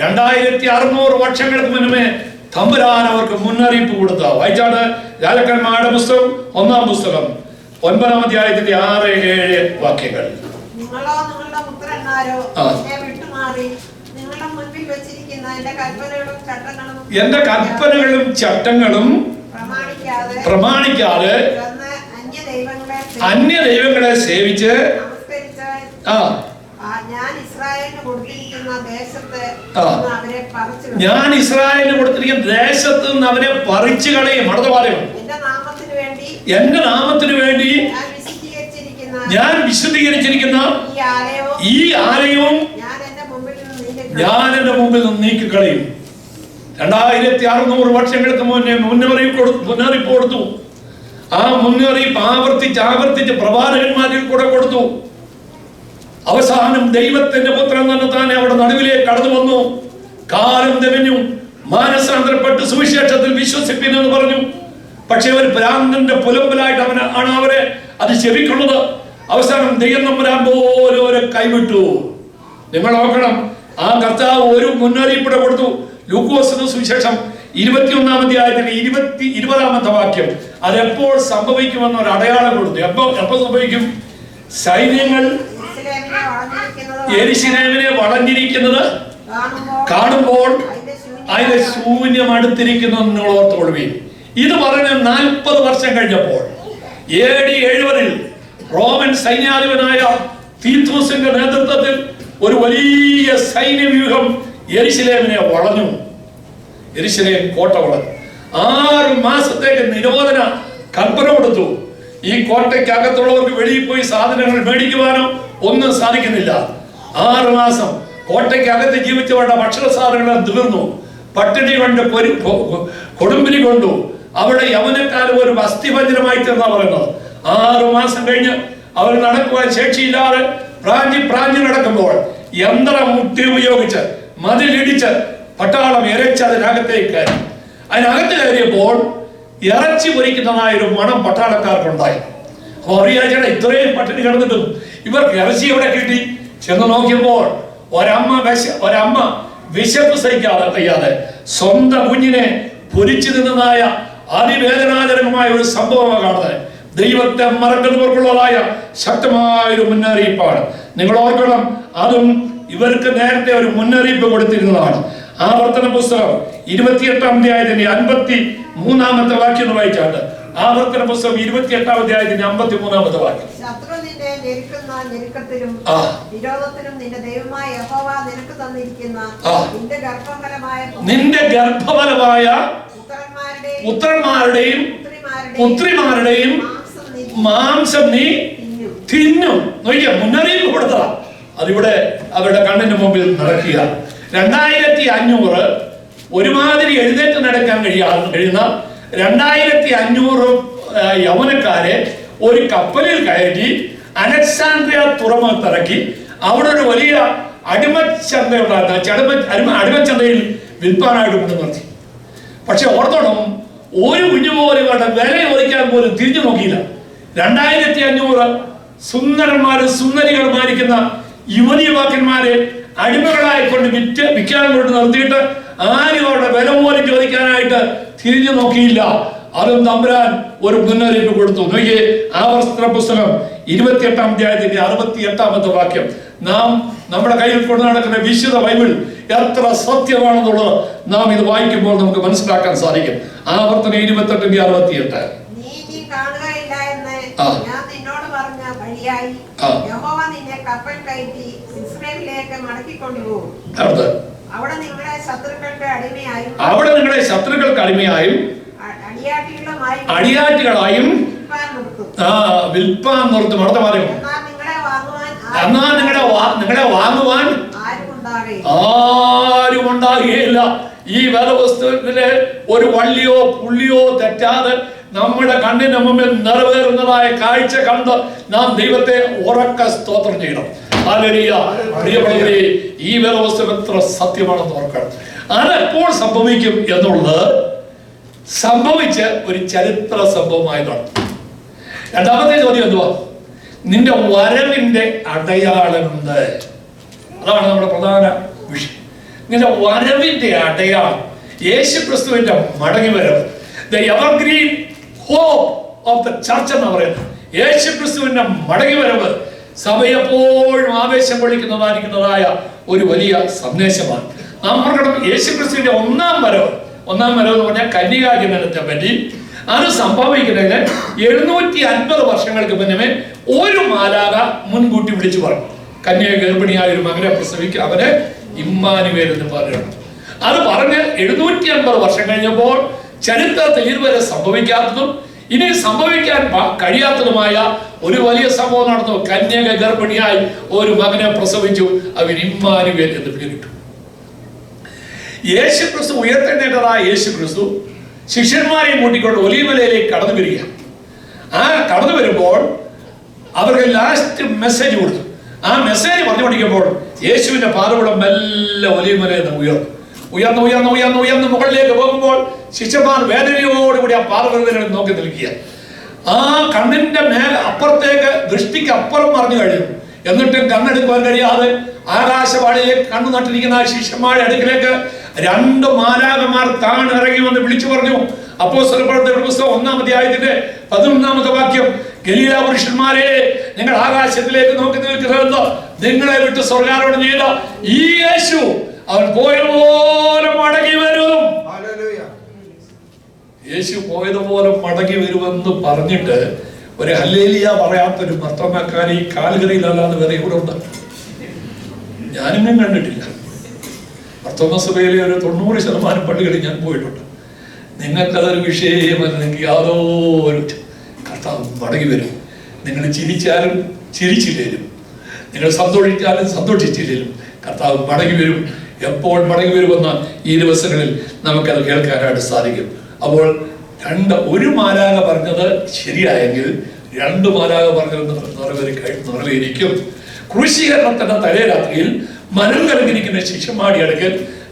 2600 വർഷങ്ങൾക്ക് മുന്നേ തമ്പുരാൻ അവർക്ക് മുന്നറിയിപ്പ് കൊടുത്ത. വായിച്ചാണ് രാജാക്കന്മാരുടെ പുസ്തകം 1-ാം പുസ്തകം 9-ാം അധ്യായത്തിന്റെ 6-7 വാക്യങ്ങൾ. നിങ്ങളോ നിങ്ങളുടെ പുത്രന്മാരോ എന്നെ വിട്ടുമാറി നിങ്ങളുടെ മുൻപിൽ വെച്ചിരിക്കുന്ന എന്റെ കൽപ്പനകളും ചട്ടങ്ങളും പ്രമാണിക്കാതെ അന്യ ദൈവങ്ങളെ സേവിച്ച് ഞാൻ ഇസ്രായേലിന് കൊടുത്തിരിക്കുന്ന ദേശത്ത് നിന്ന് അവരെ പറിച്ചു കളയും. അടുത്ത പറയും, എന്റെ നാമത്തിന് വേണ്ടി ഞാൻ വിശുദ്ധീകരിച്ചിരിക്കുന്ന ഈ ആലയവും ഞാൻ എന്റെ മുമ്പിൽ നിന്ന് നീക്കിക്കളയും. 2600 വർഷങ്ങൾക്ക് മുന്നേ മുന്നറിയിപ്പ് കൊടുത്തു. ആ മുന്നറിയിപ്പ് ആവർത്തിച്ച് പ്രവാചകന്മാരിൽ കൂടെ കൊടുത്തു. അവസാനം ദൈവത്തിന്റെ പുത്രൻ തന്നെ അവിടെ നടുവിലേക്ക് കടന്നു വന്നു. കാലം തികഞ്ഞു, മാനസാന്തരപ്പെട്ട് സുവിശേഷത്തിൽ വിശ്വസിപ്പിനെന്ന് പറഞ്ഞു. പക്ഷെ അവർ ഭ്രാന്തന്റെ പുലമ്പലായിട്ട് ആണ് അവരെ അത് ചെവിക്കൊള്ളത്. അവസാനം ദൈവം നമ്പുരാൻ പോലെ കൈവിട്ടു. നിങ്ങൾ നോക്കണം, ആ കർത്താവ് ഒരു മുന്നറിയിപ്പ് കൊടുത്തു. ലൂക്കോസിന്റെ സുവിശേഷം 21-ാം അധ്യായത്തിന്റെ 20-ാമത്തെ വാക്യം, അതെപ്പോൾ സംഭവിക്കുമെന്ന് ഒരു അടയാളം കൊടുത്തു. എപ്പോ സംഭവിക്കും? സൈന്യങ്ങൾ യെരൂശലേമിനെ വളഞ്ഞിരിക്കുന്നത് കാണുമ്പോൾ അതിന്റെ ശൂന്യം അടുത്തിരിക്കുന്നു നിങ്ങൾ ഓർത്തുകൊള്ളുകയും. ഇത് പറഞ്ഞ 40 വർഷം കഴിഞ്ഞപ്പോൾ AD 70-ൽ റോമൻ സൈന്യാധിപനായ തീത്തോസിന്റെ നേതൃത്വത്തിൽ ഒരു വലിയ സൈന്യവ്യൂഹം യെരൂശലേമിനെ വളഞ്ഞു. യെരൂശലേം കോട്ട വളഞ്ഞു. 6 മാസത്തേക്ക് നിരോധന കൽപ്പന കൊടുത്തു. ഈ കോട്ടയ്ക്കകത്തുള്ളവർക്ക് വെളിയിൽ പോയി സാധനങ്ങൾ മേടിക്കുവാനോ ഒന്നും സാധിക്കുന്നില്ല. 6 മാസം കോട്ടയ്ക്കകത്ത് ജീവിച്ചവരുടെ ഭക്ഷണ സാധനങ്ങൾ തീർന്നു. പട്ടിണി കൊണ്ട് കൊടുമ്പിരി കൊണ്ടു. അവിടെ യവനക്കാരും ഒരു അസ്ഥിപഞ്ജരമായി തീർന്നാ പറയുന്നത്. 6 മാസം കഴിഞ്ഞ് അവർ നടക്കുവാൻ ശേഷിയില്ലാതെ പ്രാഞ്ചി നടക്കുമ്പോൾ യന്ത്രമുട്ടി ഉപയോഗിച്ച് മതിലിടിച്ച് പട്ടാളം ഇരച്ച് അതിനകത്തേക്ക് കയറി. അതിനകത്ത് കയറിയപ്പോൾ ഇറച്ചി പൊരിക്കുന്നതായ ഒരു മണം പട്ടാളക്കാർക്കുണ്ടായി. അപ്പൊ അറിയാച്ചാൽ ഇത്രയും പട്ടിണി കിടന്നിട്ടും ഇവർക്ക് ഇറച്ചി എവിടെ കിട്ടി? ചെന്ന് നോക്കിയപ്പോൾ ഒരമ്മ വിശപ്പ് സഹിക്കാതെ സ്വന്തം കുഞ്ഞിനെ പൊരിച്ചു നിന്നതായ അതിവേദനാജനകമായ ഒരു സംഭവമാണ് കാണുന്നത്. ദൈവത്തെ മറക്കുന്നവർക്കുള്ളതായ ശക്തമായ ഒരു മുന്നറിയിപ്പാണ്. നിങ്ങൾ ഓർക്കണം, അതും ഇവർക്ക് നേരത്തെ ഒരു മുന്നറിയിപ്പ് കൊടുത്തിരുന്നതാണ്. ആവർത്തന പുസ്തകം 28-ാം അധ്യായത്തിന്റെ 53-ാമത്തെ വാക്യം വായിച്ചാണ്ട്. ആവർത്തന പുസ്തകം 28-ാം അധ്യായത്തിന്റെ 53-ാമത്തെ വാക്യം. നിന്റെ ഗർഭഫലമായ പുത്രന്മാരുടെയും പുത്രിമാരുടെയും മാംസം നീ തിന്നും. നോക്കിയ മുന്നറിയിപ്പ് കൊടുത്തതാ. അതിവിടെ അവരുടെ കണ്ണിന് മുമ്പിൽ നടക്കുക. 2500 ഒരുമാതിരി എഴുന്നേറ്റ് നടക്കാൻ കഴിയുന്ന 2500 യൗവനക്കാരെ ഒരു കപ്പലിൽ കയറ്റി അലക്സാണ്ട്രിയ തുറമുഖത്തിറക്കി അവിടെ ഒരു വലിയ അടിമച്ചന്ത ഉണ്ടായിരുന്ന അടിമച്ചന്തയിൽ വിൽപ്പാനായിട്ട് കൊണ്ട് നിർത്തി. പക്ഷെ ഓർത്തോണം, ഒരു കുഞ്ഞു പോലും വേണ്ട വില ചോദിക്കാൻ പോലും തിരിഞ്ഞു നോക്കിയില്ല. 2500 സുന്ദരന്മാരും സുന്ദരികളുമായിരിക്കുന്ന യുവതിയുവാക്കന്മാരെ അടിമകളായിക്കൊണ്ട് വിൽക്കാൻ കൊണ്ട് നിർത്തിയിട്ട് ആരും അവരുടെ വില പോലും ചോദിക്കാനായിട്ട് തിരിഞ്ഞു നോക്കിയില്ല. അതും തമ്പുരാൻ ഒരു മുന്നറിയിപ്പ് കൊടുത്തു. നോക്കിയേ, ആവർത്തന പുസ്തകം 28-ാം അധ്യായത്തിന്റെ 68-ാമത്തെ വാക്യം. നാം നമ്മുടെ കയ്യിൽ കൊണ്ട് നടക്കുന്ന വിശുദ്ധ ബൈബിൾ എത്ര സത്യമാണെന്നുള്ളത് നാം ഇത് വായിക്കുമ്പോൾ നമുക്ക് മനസ്സിലാക്കാൻ സാധിക്കും. ആവർത്തനം 28-ന്റെ 68. അവിടെ നിങ്ങളെ ശത്രുക്കൾക്ക് അടിമയായും അടിയാറ്റുകളായും വിൽപ്പാൻ നിർത്തും. അടുത്ത പറയും, എന്നാൽ നിങ്ങളെ വാങ്ങുവാൻ ആരും ഉണ്ടാകുകയില്ല. ഈ വേദപുസ്തകത്തിലെ ഒരു വള്ളിയോ പുള്ളിയോ തെറ്റാതെ നമ്മുടെ കണ്ണിന് മുമ്പിൽ നിറവേറുന്നതായ കാഴ്ച കണ്ട് നാം ദൈവത്തെ ഉറക്ക സ്തോത്രം ചെയ്യണം. ഹല്ലേലൂയ. പ്രിയപ്പെട്ടവരെ, ഈ വേദപുസ്തകം എത്ര സത്യമാണെന്ന് ഓർക്കണം. അതെപ്പോൾ സംഭവിക്കും എന്നുള്ളത് സംഭവിച്ച ഒരു ചരിത്ര സംഭവമായതാണ്. രണ്ടാമത്തെ ചോദ്യം എന്തുവാ? നിന്റെ വരവിന്റെ അടയാളം എന്ത്? അതാണ് നമ്മുടെ പ്രധാന വിഷയം. നിന്റെ വരവിന്റെ അടയാളം യേശു ക്രിസ്തുവിന്റെ മടങ്ങി വരവ്. The evergreen hope of the church എന്ന് പറയുന്നത് യേശു ക്രിസ്തുവിന്റെ മടങ്ങി വരവ് സഭയെപ്പോഴും ആവേശം കൊള്ളിക്കുന്നതായിരിക്കുന്നതായ ഒരു വലിയ സന്ദേശമാണ്. നമ്മൾ യേശു ക്രിസ്തുവിന്റെ ഒന്നാം വരവ് എന്ന് പറഞ്ഞാൽ കന്യകാജനനത്തെ പറ്റി. അത് സംഭവിക്കുന്നതിന് 750 വർഷങ്ങൾക്ക് മുന്നമേ ഒരു മാലാഖ മുൻകൂട്ടി വിളിച്ചു പറഞ്ഞു, കന്യക ഗർഭിണിയായ ഒരു മകനെ പ്രസവിക്കുക, അവനെ ഇമ്മാനുവേൽ എന്ന് പറയണം. അത് പറഞ്ഞ് 750 വർഷം കഴിഞ്ഞപ്പോൾ ചരിത്രത്തിൽ ഇതുവരെ സംഭവിക്കാത്തതും ഇനി സംഭവിക്കാൻ കഴിയാത്തതുമായ ഒരു വലിയ സംഭവം നടന്നു. കന്യക ഗർഭിണിയായി ഒരു മകനെ പ്രസവിച്ചു, അവൻ ഇമ്മാനുവേൽ എന്ന് പേരിട്ടു. യേശു ക്രിസ്തു ഉയർത്തെഴുന്നേറ്റതായ യേശു ക്രിസ്തു ശിഷ്യന്മാരെ കൂട്ടിക്കൊണ്ട് ഒലിവമലയിലേക്ക് കടന്നു വരിക. ആ കടന്നു വരുമ്പോൾ അവർക്ക് ലാസ്റ്റ് മെസ്സേജ് കൊടുത്തു. ആ മെസ്സേജ് പറഞ്ഞു പഠിക്കുമ്പോൾ യേശുവിന്റെ പാദപീഠം മെല്ലെ ഒലിവമലയിൽ ഉയർന്ന് മുകളിലേക്ക് പോകുമ്പോൾ ശിഷ്യന്മാർ വേദനയോടുകൂടി ആ പാദപീഠത്തിൽ നോക്കി നിൽക്കുക. ആ കണ്ണിന്റെ മേൽ അപ്പുറത്തേക്ക് ദൃഷ്ടിക്ക് അപ്പുറം മറിഞ്ഞു കഴിഞ്ഞു. എന്നിട്ടും കണ്ണെടുക്കുവാൻ കഴിയാതെ ആകാശവാണിയിലേക്ക് കണ്ണു നട്ടിരിക്കുന്ന ആ ശിഷ്യന്മാരുടെ അടുക്കിലേക്ക് 2 മാലാഖമാർ താൻ ഇറങ്ങി വന്ന് വിളിച്ചു പറഞ്ഞു. അപ്പോസ്തലപ്രവൃത്തികളുടെ പുസ്തകം 1-ാം അധ്യായത്തിന്റെ 11-ാമത്തെ വാക്യം, ഗലീല പുരുഷന്മാരെ, നിങ്ങൾ ആകാശത്തിലേക്ക് നോക്കി നിൽക്കുന്നത് നിങ്ങളെ വിട്ട് സ്വർഗ്ഗാരോഹണം ചെയ്ത ഈ യേശു അവൻ പോയതുപോലെ മടങ്ങി വരും. യേശു പോയതുപോലെ മടങ്ങി വരുമെന്ന് പറഞ്ഞിട്ട് ഒരു ഹല്ലേലൂയ പറയാത്തൊരു ഭർത്തമാക്കാൻ ഈ കാൽഗറിയിലല്ലാതെ വേറെ ഇവിടെ ഉണ്ട്. ഞാനിന്നും കണ്ടിട്ടില്ല. ഭർത്തമസഭയിലെ ഒരു 90% പള്ളികളിൽ ഞാൻ പോയിട്ടുണ്ട്. നിങ്ങൾക്കതൊരു വിഷയമല്ല. നിങ്ങൾക്ക് യാതൊരു കർത്താവ് മടങ്ങി വരും. നിങ്ങൾ ചിരിച്ചാലും ചിരിച്ചില്ലേലും, നിങ്ങൾ സന്തോഷിച്ചാലും സന്തോഷിച്ചില്ലേലും കർത്താവ് മടങ്ങി വരും. എപ്പോൾ മടങ്ങി വരുമെന്ന് ഈ ദിവസങ്ങളിൽ നമുക്കത് കേൾക്കാനായിട്ട് സാധിക്കും. അപ്പോൾ ഒരു മാലാഖ പറഞ്ഞത് ശരിയായെങ്കിൽ 2 മാലാഖ പറഞ്ഞത് നിറവേരിക്കും. ക്രൂശീകരണത്തിന്റെ തലേ രാത്രിയിൽ മനം കലങ്ങിയിരിക്കുന്ന ശിഷ്യന്മാരുടെ അടുക്കൽ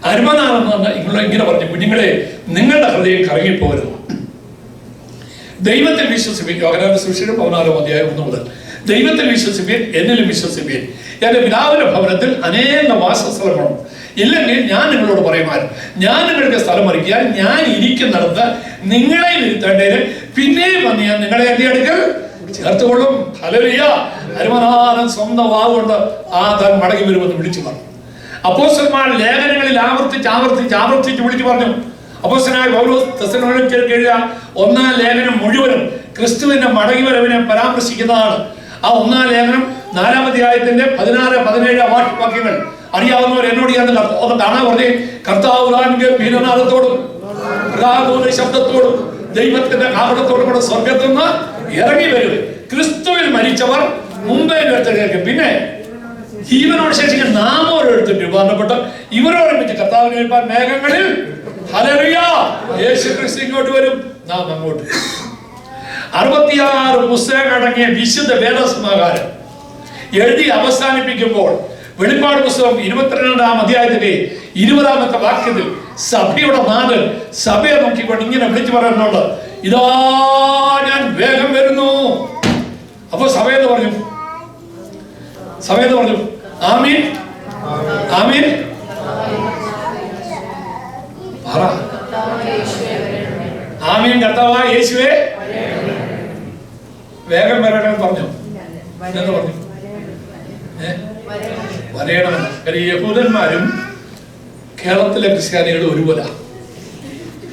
അരുമനാണെന്ന് ഇങ്ങനെ പറഞ്ഞു, കുഞ്ഞുങ്ങളെ, നിങ്ങളുടെ ഹൃദയം കറങ്ങിപ്പോരുന്നു. ദൈവത്തിൽ വിശ്വസിപ്പിൻ. യോഹന്നാന്റെ സുവിശേഷം 14-ാം അധ്യായം 1 മുതൽ. ദൈവത്തിൽ വിശ്വസിപ്പിൻ, എന്നിലും വിശ്വസിപ്പിൻ. എന്റെ പിതാവിന്റെ ഭവനത്തിൽ അനേക വാസസ്ഥലങ്ങളുണ്ട്. ഇല്ലെങ്കിൽ ഞാൻ നിങ്ങളോട് പറയുമായിരുന്നു, ഞാൻ നിങ്ങൾക്ക് സ്ഥലം ഒരുക്കിയാൽ ഞാൻ ഇരിക്കുന്നിടത്ത് നിങ്ങളെ ഇരുത്തേണ്ടതിന് പിന്നെയും വന്ന് ഞാൻ നിങ്ങളെ എന്റെ അടുക്കൽ ചേർത്തുകൊള്ളും. ഹല്ലേലൂയ. അരുമനാഥൻ സ്വന്തം വാവുകൊണ്ട് ആ താൻ മടങ്ങി വരുമെന്ന് വിളിച്ചു പറഞ്ഞു. അപ്പോസ്തലന്മാർ ലേഖനങ്ങളിൽ ആവർത്തിച്ച് വിളിച്ചു പറഞ്ഞു. അപ്പോസ്തലനായ പൗലോസ് തെസ്സലോനിക്കർക്ക് എഴുതിയ 1-ാം ലേഖനം മുഴുവനും ക്രിസ്തുവിന്റെ മടങ്ങി വരവിനെ പരാമർശിക്കുന്നതാണ്. ആ 1-ാം ലേഖനം 4-ാം അധ്യായത്തിന്റെ 16-17 വാക്യങ്ങൾ അറിയാവുന്നവർ എന്നോട് ഒന്ന് കാണാൻ പറഞ്ഞേ. കർത്താവ് ഭീനനാദത്തോടും ശബ്ദത്തോടും ദൈവത്തിന്റെ കാഹളത്തോടും കൂടെ സ്വർഗത്തിൽ നിന്ന് ഇറങ്ങി വരും. ക്രിസ്തുവിൽ മരിച്ചവർ മുമ്പേ കേൾക്കും. പിന്നെ ജീവനോട് ശേഷിക്കാൻ നാം ഓരോരുത്തരും രൂപാന്തരപ്പെട്ട് ഇവരോടൊരുമിച്ച് കർത്താവിനെ ഏൽപ്പാൻ മേഘങ്ങളിൽ, ഹല്ലേലൂയ, യേശു ക്രിസ്തു ഇങ്ങോട്ട് വരും, നാം അങ്ങോട്ട്. 66 പുസ്തകങ്ങൾ അടങ്ങിയ വിശുദ്ധ വേദസമാഹാരം എഴുതി അവസാനിപ്പിക്കുമ്പോൾ വെളിപ്പാട് പുസ്തകം 22-ാം അധ്യായത്തിന്റെ 20-ാമത്തെ വാക്യത്തിൽ സഭയുടെ നാഥൻ സഭയെ നോക്കിക്കൊണ്ട് ഇങ്ങനെ വിളിച്ചു പറയുന്നുണ്ട്, ഇതാ ഞാൻ വേഗം വരുന്നു. അപ്പൊ സഭയെന്ന് പറഞ്ഞു ആമീൻ ആമീൻ പറ. ആമീൻ. കർത്താവായ യേശുവേ വേഗം വരണമെന്ന് പറഞ്ഞു. എന്ന് പറഞ്ഞു വരയണമെന്ന്. കാര്യം യഹൂദന്മാരും കേരളത്തിലെ ക്രിസ്ത്യാനികളും ഒരുപോലെ.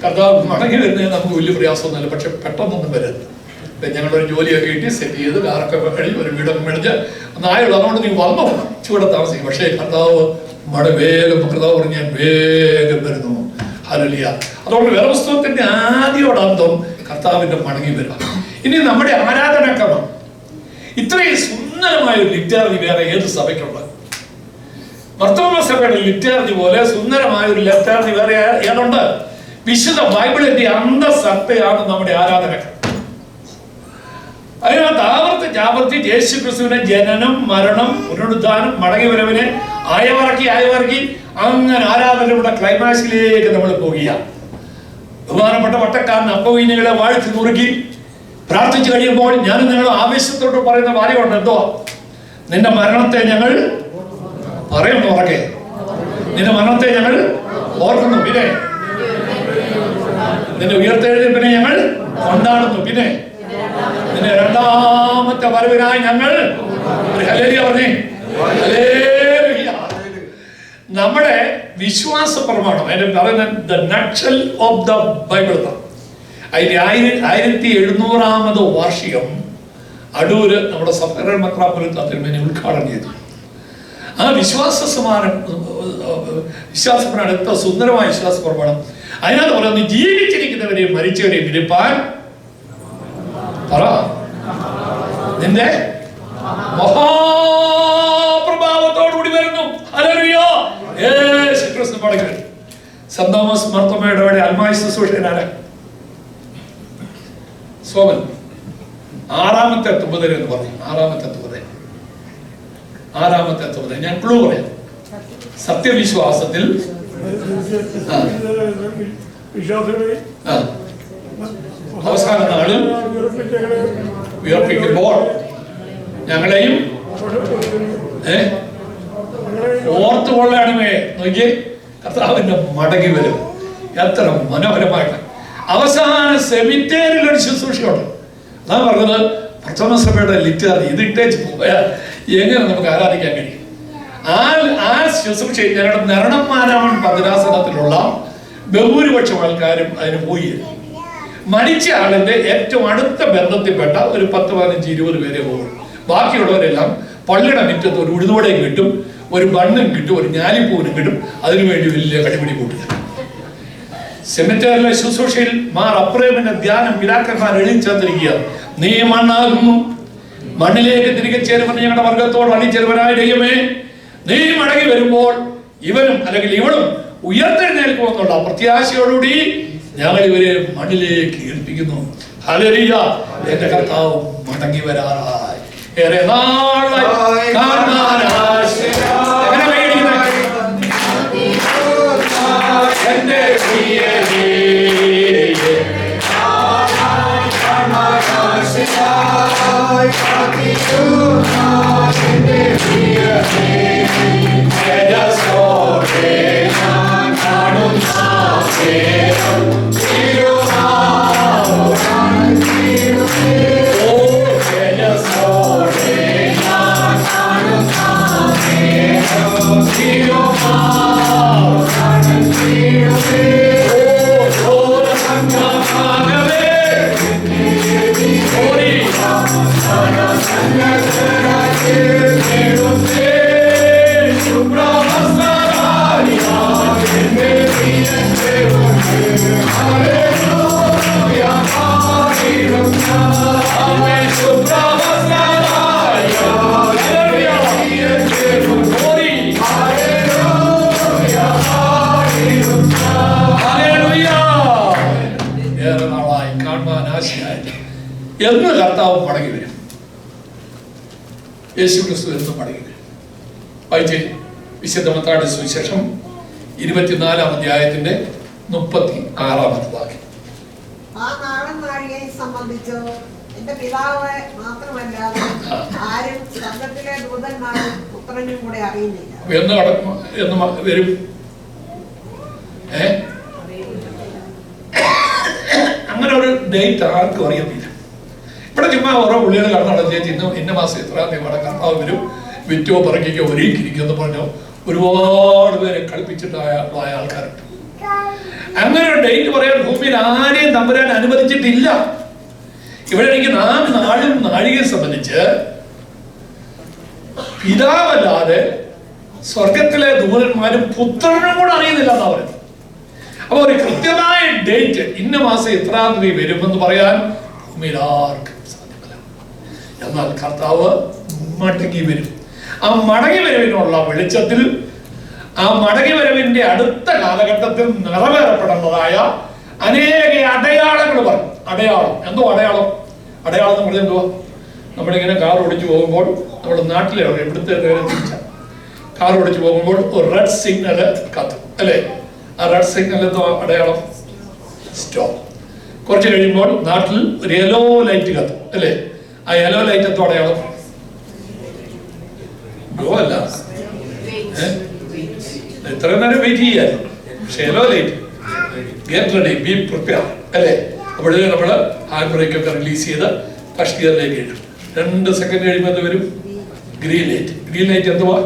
കർത്താവ് മടങ്ങി വരുന്നതിന് നമുക്ക് വലിയ പ്രയാസമൊന്നുമില്ല. പക്ഷെ പെട്ടെന്നൊന്നും വരരുത്. ഞങ്ങളൊരു ജോലിയൊക്കെ കിട്ടി സെറ്റ് ചെയ്ത് കാറൊക്കെ കഴിഞ്ഞ് ഒരു വീടൊക്കെ മേടിച്ച് ഒന്നായുള്ളൂ. അതുകൊണ്ട് നീ വന്നോ ചൂടെ താമസിക്കും. പക്ഷേ കർത്താവ് കർത്താവ് പറഞ്ഞ് ഞാൻ വേഗം വരുന്നു. ഹല്ലേലൂയ. അതുകൊണ്ട് വേദപുസ്തകത്തിന്റെ ആദ്യോടന്തം കർത്താവിന്റെ മടങ്ങി വരിക. ഇനി നമ്മുടെ ആരാധനാക്രമം ഇത്രയും സുന്ദരമായ ഒരു ലിറ്റററി വേറെ ഏത് സഭയ്ക്കുള്ളത്? മാർത്തോമാ സഭയുടെ ലിറ്റർജി പോലെ സുന്ദരമായ ഒരു ലിറ്റർജി വേറെ ഏതുണ്ട്? വിശുദ്ധ ബൈബിളിന്റെ അന്തസത്തയാണ് നമ്മുടെ ആരാധന. അതിനകത്ത് ആവർത്തിച്ച് യേശു ക്രിസ്തുവിന്റെ ജനനം, മരണം, പുനരുദ്ധാനം, മടങ്ങിവരവിനെ ആയവിറക്കി അങ്ങനെ ആരാധനയുടെ ക്ലൈമാക്സിലേക്ക് നമ്മൾ പോകുകയാണ്. ബഹുമാനപ്പെട്ട വട്ടക്കാരൻ അപ്പവീനുകളെ വാഴ്ത്തി നുറുക്കി പ്രാർത്ഥിച്ചു കഴിയുമ്പോൾ ഞാൻ നിങ്ങൾ ആവേശത്തോട് പറയുന്ന കാര്യമുണ്ട്. എന്തോ? നിന്റെ മരണത്തെ ഞങ്ങൾ പറയുന്നു. ഉറക്കെ, നിന്റെ മരണത്തെ ഞങ്ങൾ ഓർക്കുന്നു. പിന്നെ നിന്റെ ഉയർത്തെഴുന്നേൽപ്പിനെ ഞങ്ങൾ കൊണ്ടാടുന്നു. പിന്നെ നിന്റെ രണ്ടാമത്തെ വരവിനായി ഞങ്ങൾ ഹല്ലേലൂയ പറഞ്ഞേ. ഹല്ലേലൂയ. നമ്മുടെ വിശ്വാസ പ്രമാണം, അതിന്റെ പറയുന്നത് the nutshell of the Bible. അതിന്റെ 1700ാമത് വാർഷികം അടൂര് നമ്മുടെ സഫറൽ മെത്രാപ്പൊലീത്ത തിരുമേനി ഉദ്ഘാടനം ചെയ്തു. ആ വിശ്വാസ പ്രമാണം എത്ര സുന്ദരമായ വിശ്വാസ പ്രമാണം. അതിനകത്ത് പറയുന്നത് ജീവിച്ചിരിക്കുന്നവരെയും മരിച്ചവരെയും വിളിപ്പാൻ പറ നിന്റെ മഹാപ്രഭാവത്തോടുകൂടി വരുന്നു. ഹല്ലേലൂയ. യേശു ക്രിസ്തു മടങ്ങി വരും. സെന്റ് തോമസ് മാർത്തോമയുടെ അൽമായ ശുശ്രൂഷകനാണ് സോമൻ. 6ാമത്തെ തുമ്പതര എന്ന് പറഞ്ഞു. 6ാമത്തെ തുമ്പതര ഞാൻ ക്ലൂ പറയാം. സത്യവിശ്വാസത്തിൽ അവസാന നാളിൽ ഉയർപ്പിക്കുമ്പോൾ ഞങ്ങളെയും ഓർത്തുകൊള്ളണമേ. നോക്കിയേ, കർത്താവിന്റെ മടങ്ങി വരും. എത്ര മനോഹരമായിട്ട് അവസാന സെമിത്തേരിയിൽ ഒരു ശുശ്രൂഷയുണ്ട്. അതാ പറഞ്ഞത് പ്രഥമ സഭയുടെ ലിറ്ററി. ഇത് ഇട്ടേച്ച് പോയാൽ എങ്ങനെ നമുക്ക് ആരാധിക്കാൻ കഴിയും? ആ ശുശ്രൂഷ ഞങ്ങളുടെ നരണമാരാമൻ ഭദ്രാസനത്തിലുള്ള ബഹുഭൂരിപക്ഷം ആൾക്കാരും അതിന് പോയി. മരിച്ച ആളിന്റെ ഏറ്റവും അടുത്ത ബന്ധത്തിൽപ്പെട്ട ഒരു 10, 15, 20 പേരെ പോകും. ബാക്കിയുള്ളവരെല്ലാം പള്ളിയുടെ മുറ്റത്ത് ഒരു ഉഴുതോടെയും കിട്ടും, ഒരു ബണ്ണും കിട്ടും, ഒരു ഞാലിപ്പൂവിനും കിട്ടും. അതിനുവേണ്ടി വലിയ കടിപിടി കൂട്ടുക. സെമിത്തേറിലെ ശുശ്രൂഷയിൽ മാർ അപ്രേമിന്റെ ധ്യാനം പിതാക്കന്മാർ എഴുതി ചേർത്തിരിക്കുക. നീ മണ്ണാകുന്നു, മണ്ണിലേക്ക് തിരികെ ചേരുമെന്ന് ഞങ്ങളുടെ വർഗത്തോട് അണിചേരുവനായ ദൈവമേ, നീ മടങ്ങി വരുമ്പോൾ ഇവനും അല്ലെങ്കിൽ ഇവളും ഉയർത്തെഴുന്നേൽക്കുമെന്നുള്ള പ്രത്യാശയോടുകൂടി ഞങ്ങൾ ഇവരെ മണ്ണിലേക്ക് ഏൽപ്പിക്കുന്നു. ഹല്ലേലൂയ. എന്റെ കർത്താവ് മടങ്ങി വരാറായി. ഏറെ നാളായി കാണാൻ എന്റെ പ്രിയനേ, എന്ന് കർത്താവ് മടങ്ങി വരും. യേശു ക്രിസ്തു എന്ന് മടങ്ങി വരും. വായിച്ചേ, വിശുദ്ധ മത്തായിയുടെ സുവിശേഷം 24-ാം അധ്യായത്തിന്റെ 36-ാമത്തെ വാക്യം. ആ നാളും നാഴികയെ സംബന്ധിച്ചോ എന്റെ പിതാവ് മാത്രമല്ലാതെ ആരും സ്വർഗ്ഗത്തിലെ ദൂതന്മാരും പുത്രനും കൂടെ അറിയുന്നില്ല. എന്ന് വരും. അങ്ങനെ ഒരു ഡേറ്റ് ആർക്കും അറിയുന്നില്ല. ഇവിടെ ചുമ്മാ ഓരോ പുള്ളികൾ കടന്നു ചേച്ചി ഇന്ന മാസം എത്രാം തീയതി കർത്താവ് വരും, വിറ്റോ പറക്കിക്കോ ഒരുക്കിരിക്കുമെന്ന് പറഞ്ഞോ ഒരുപാട് പേരെ കളിപ്പിച്ചിട്ടായ ആൾക്കാരുണ്ട്. അങ്ങനെ ഒരു ഡേറ്റ് പറയാൻ ഭൂമിയിൽ ആരെയും തമ്പുരാൻ അനുവദിച്ചിട്ടില്ല. ഇവിടെ എനിക്ക് നാളും നാഴികയെ സംബന്ധിച്ച് പിതാവല്ലാതെ സ്വർഗത്തിലെ ദൂതന്മാരും പുത്രനും കൂടെ അറിയുന്നില്ല എന്നാ പറയുന്നത്. അപ്പൊ ഒരു കൃത്യമായ ഡേറ്റ് ഇന്ന മാസം എത്രാം തീയതി വരുമെന്ന് പറയാൻ ഭൂമിയിൽ ആർക്കും സാധ്യമല്ല. എന്നാൽ കർത്താവ് മടങ്ങി വരും. ആ മടങ്ങി വരവിനുള്ള വെളിച്ചത്തിൽ ആ മടങ്ങിവരവിന്റെ അടുത്ത കാലഘട്ടത്തിൽ നിറവേറപ്പെടുന്നതായ അനേക അടയാളങ്ങൾ പറഞ്ഞു. അടയാളം എന്തോ അടയാളം എന്ന് പറഞ്ഞാൽ എന്തുവാ? നമ്മളിങ്ങനെ കാർ ഓടിച്ചു പോകുമ്പോൾ, നമ്മുടെ നാട്ടിലെ ഇവിടുത്തെ കാർ ഓടിച്ചു പോകുമ്പോൾ ഒരു റെഡ് സിഗ്നൽ കത്തും അല്ലേ? ആ റെഡ് സിഗ്നൽ എന്തോ അടയാളം? സ്റ്റോപ്പ്. കുറച്ച് കഴിയുമ്പോൾ നാട്ടിൽ ഒരു യെല്ലോ ലൈറ്റ് കത്തും അല്ലേ? ആ യെല്ലോ ലൈറ്റ് എന്തോ അടയാളം? ഗോ അല്ല, ഇത്രയും നേരം വെയിറ്റ് ചെയ്യായിരുന്നു. പക്ഷെ yellow light, get ready, B prepare അല്ലേ? അപ്പോഴേ നമ്മൾ ഹാൻഡ് ബ്രേക്ക് ഒക്കെ റിലീസ് ചെയ്ത് ഫസ്റ്റ് ഗിയറിലേക്ക് ഇടും. 2 സെക്കൻഡ് കഴിയുമ്പോൾ എന്ത് വരും? Green light. ഗ്രീൻ ലൈറ്റ് എന്തുവാ?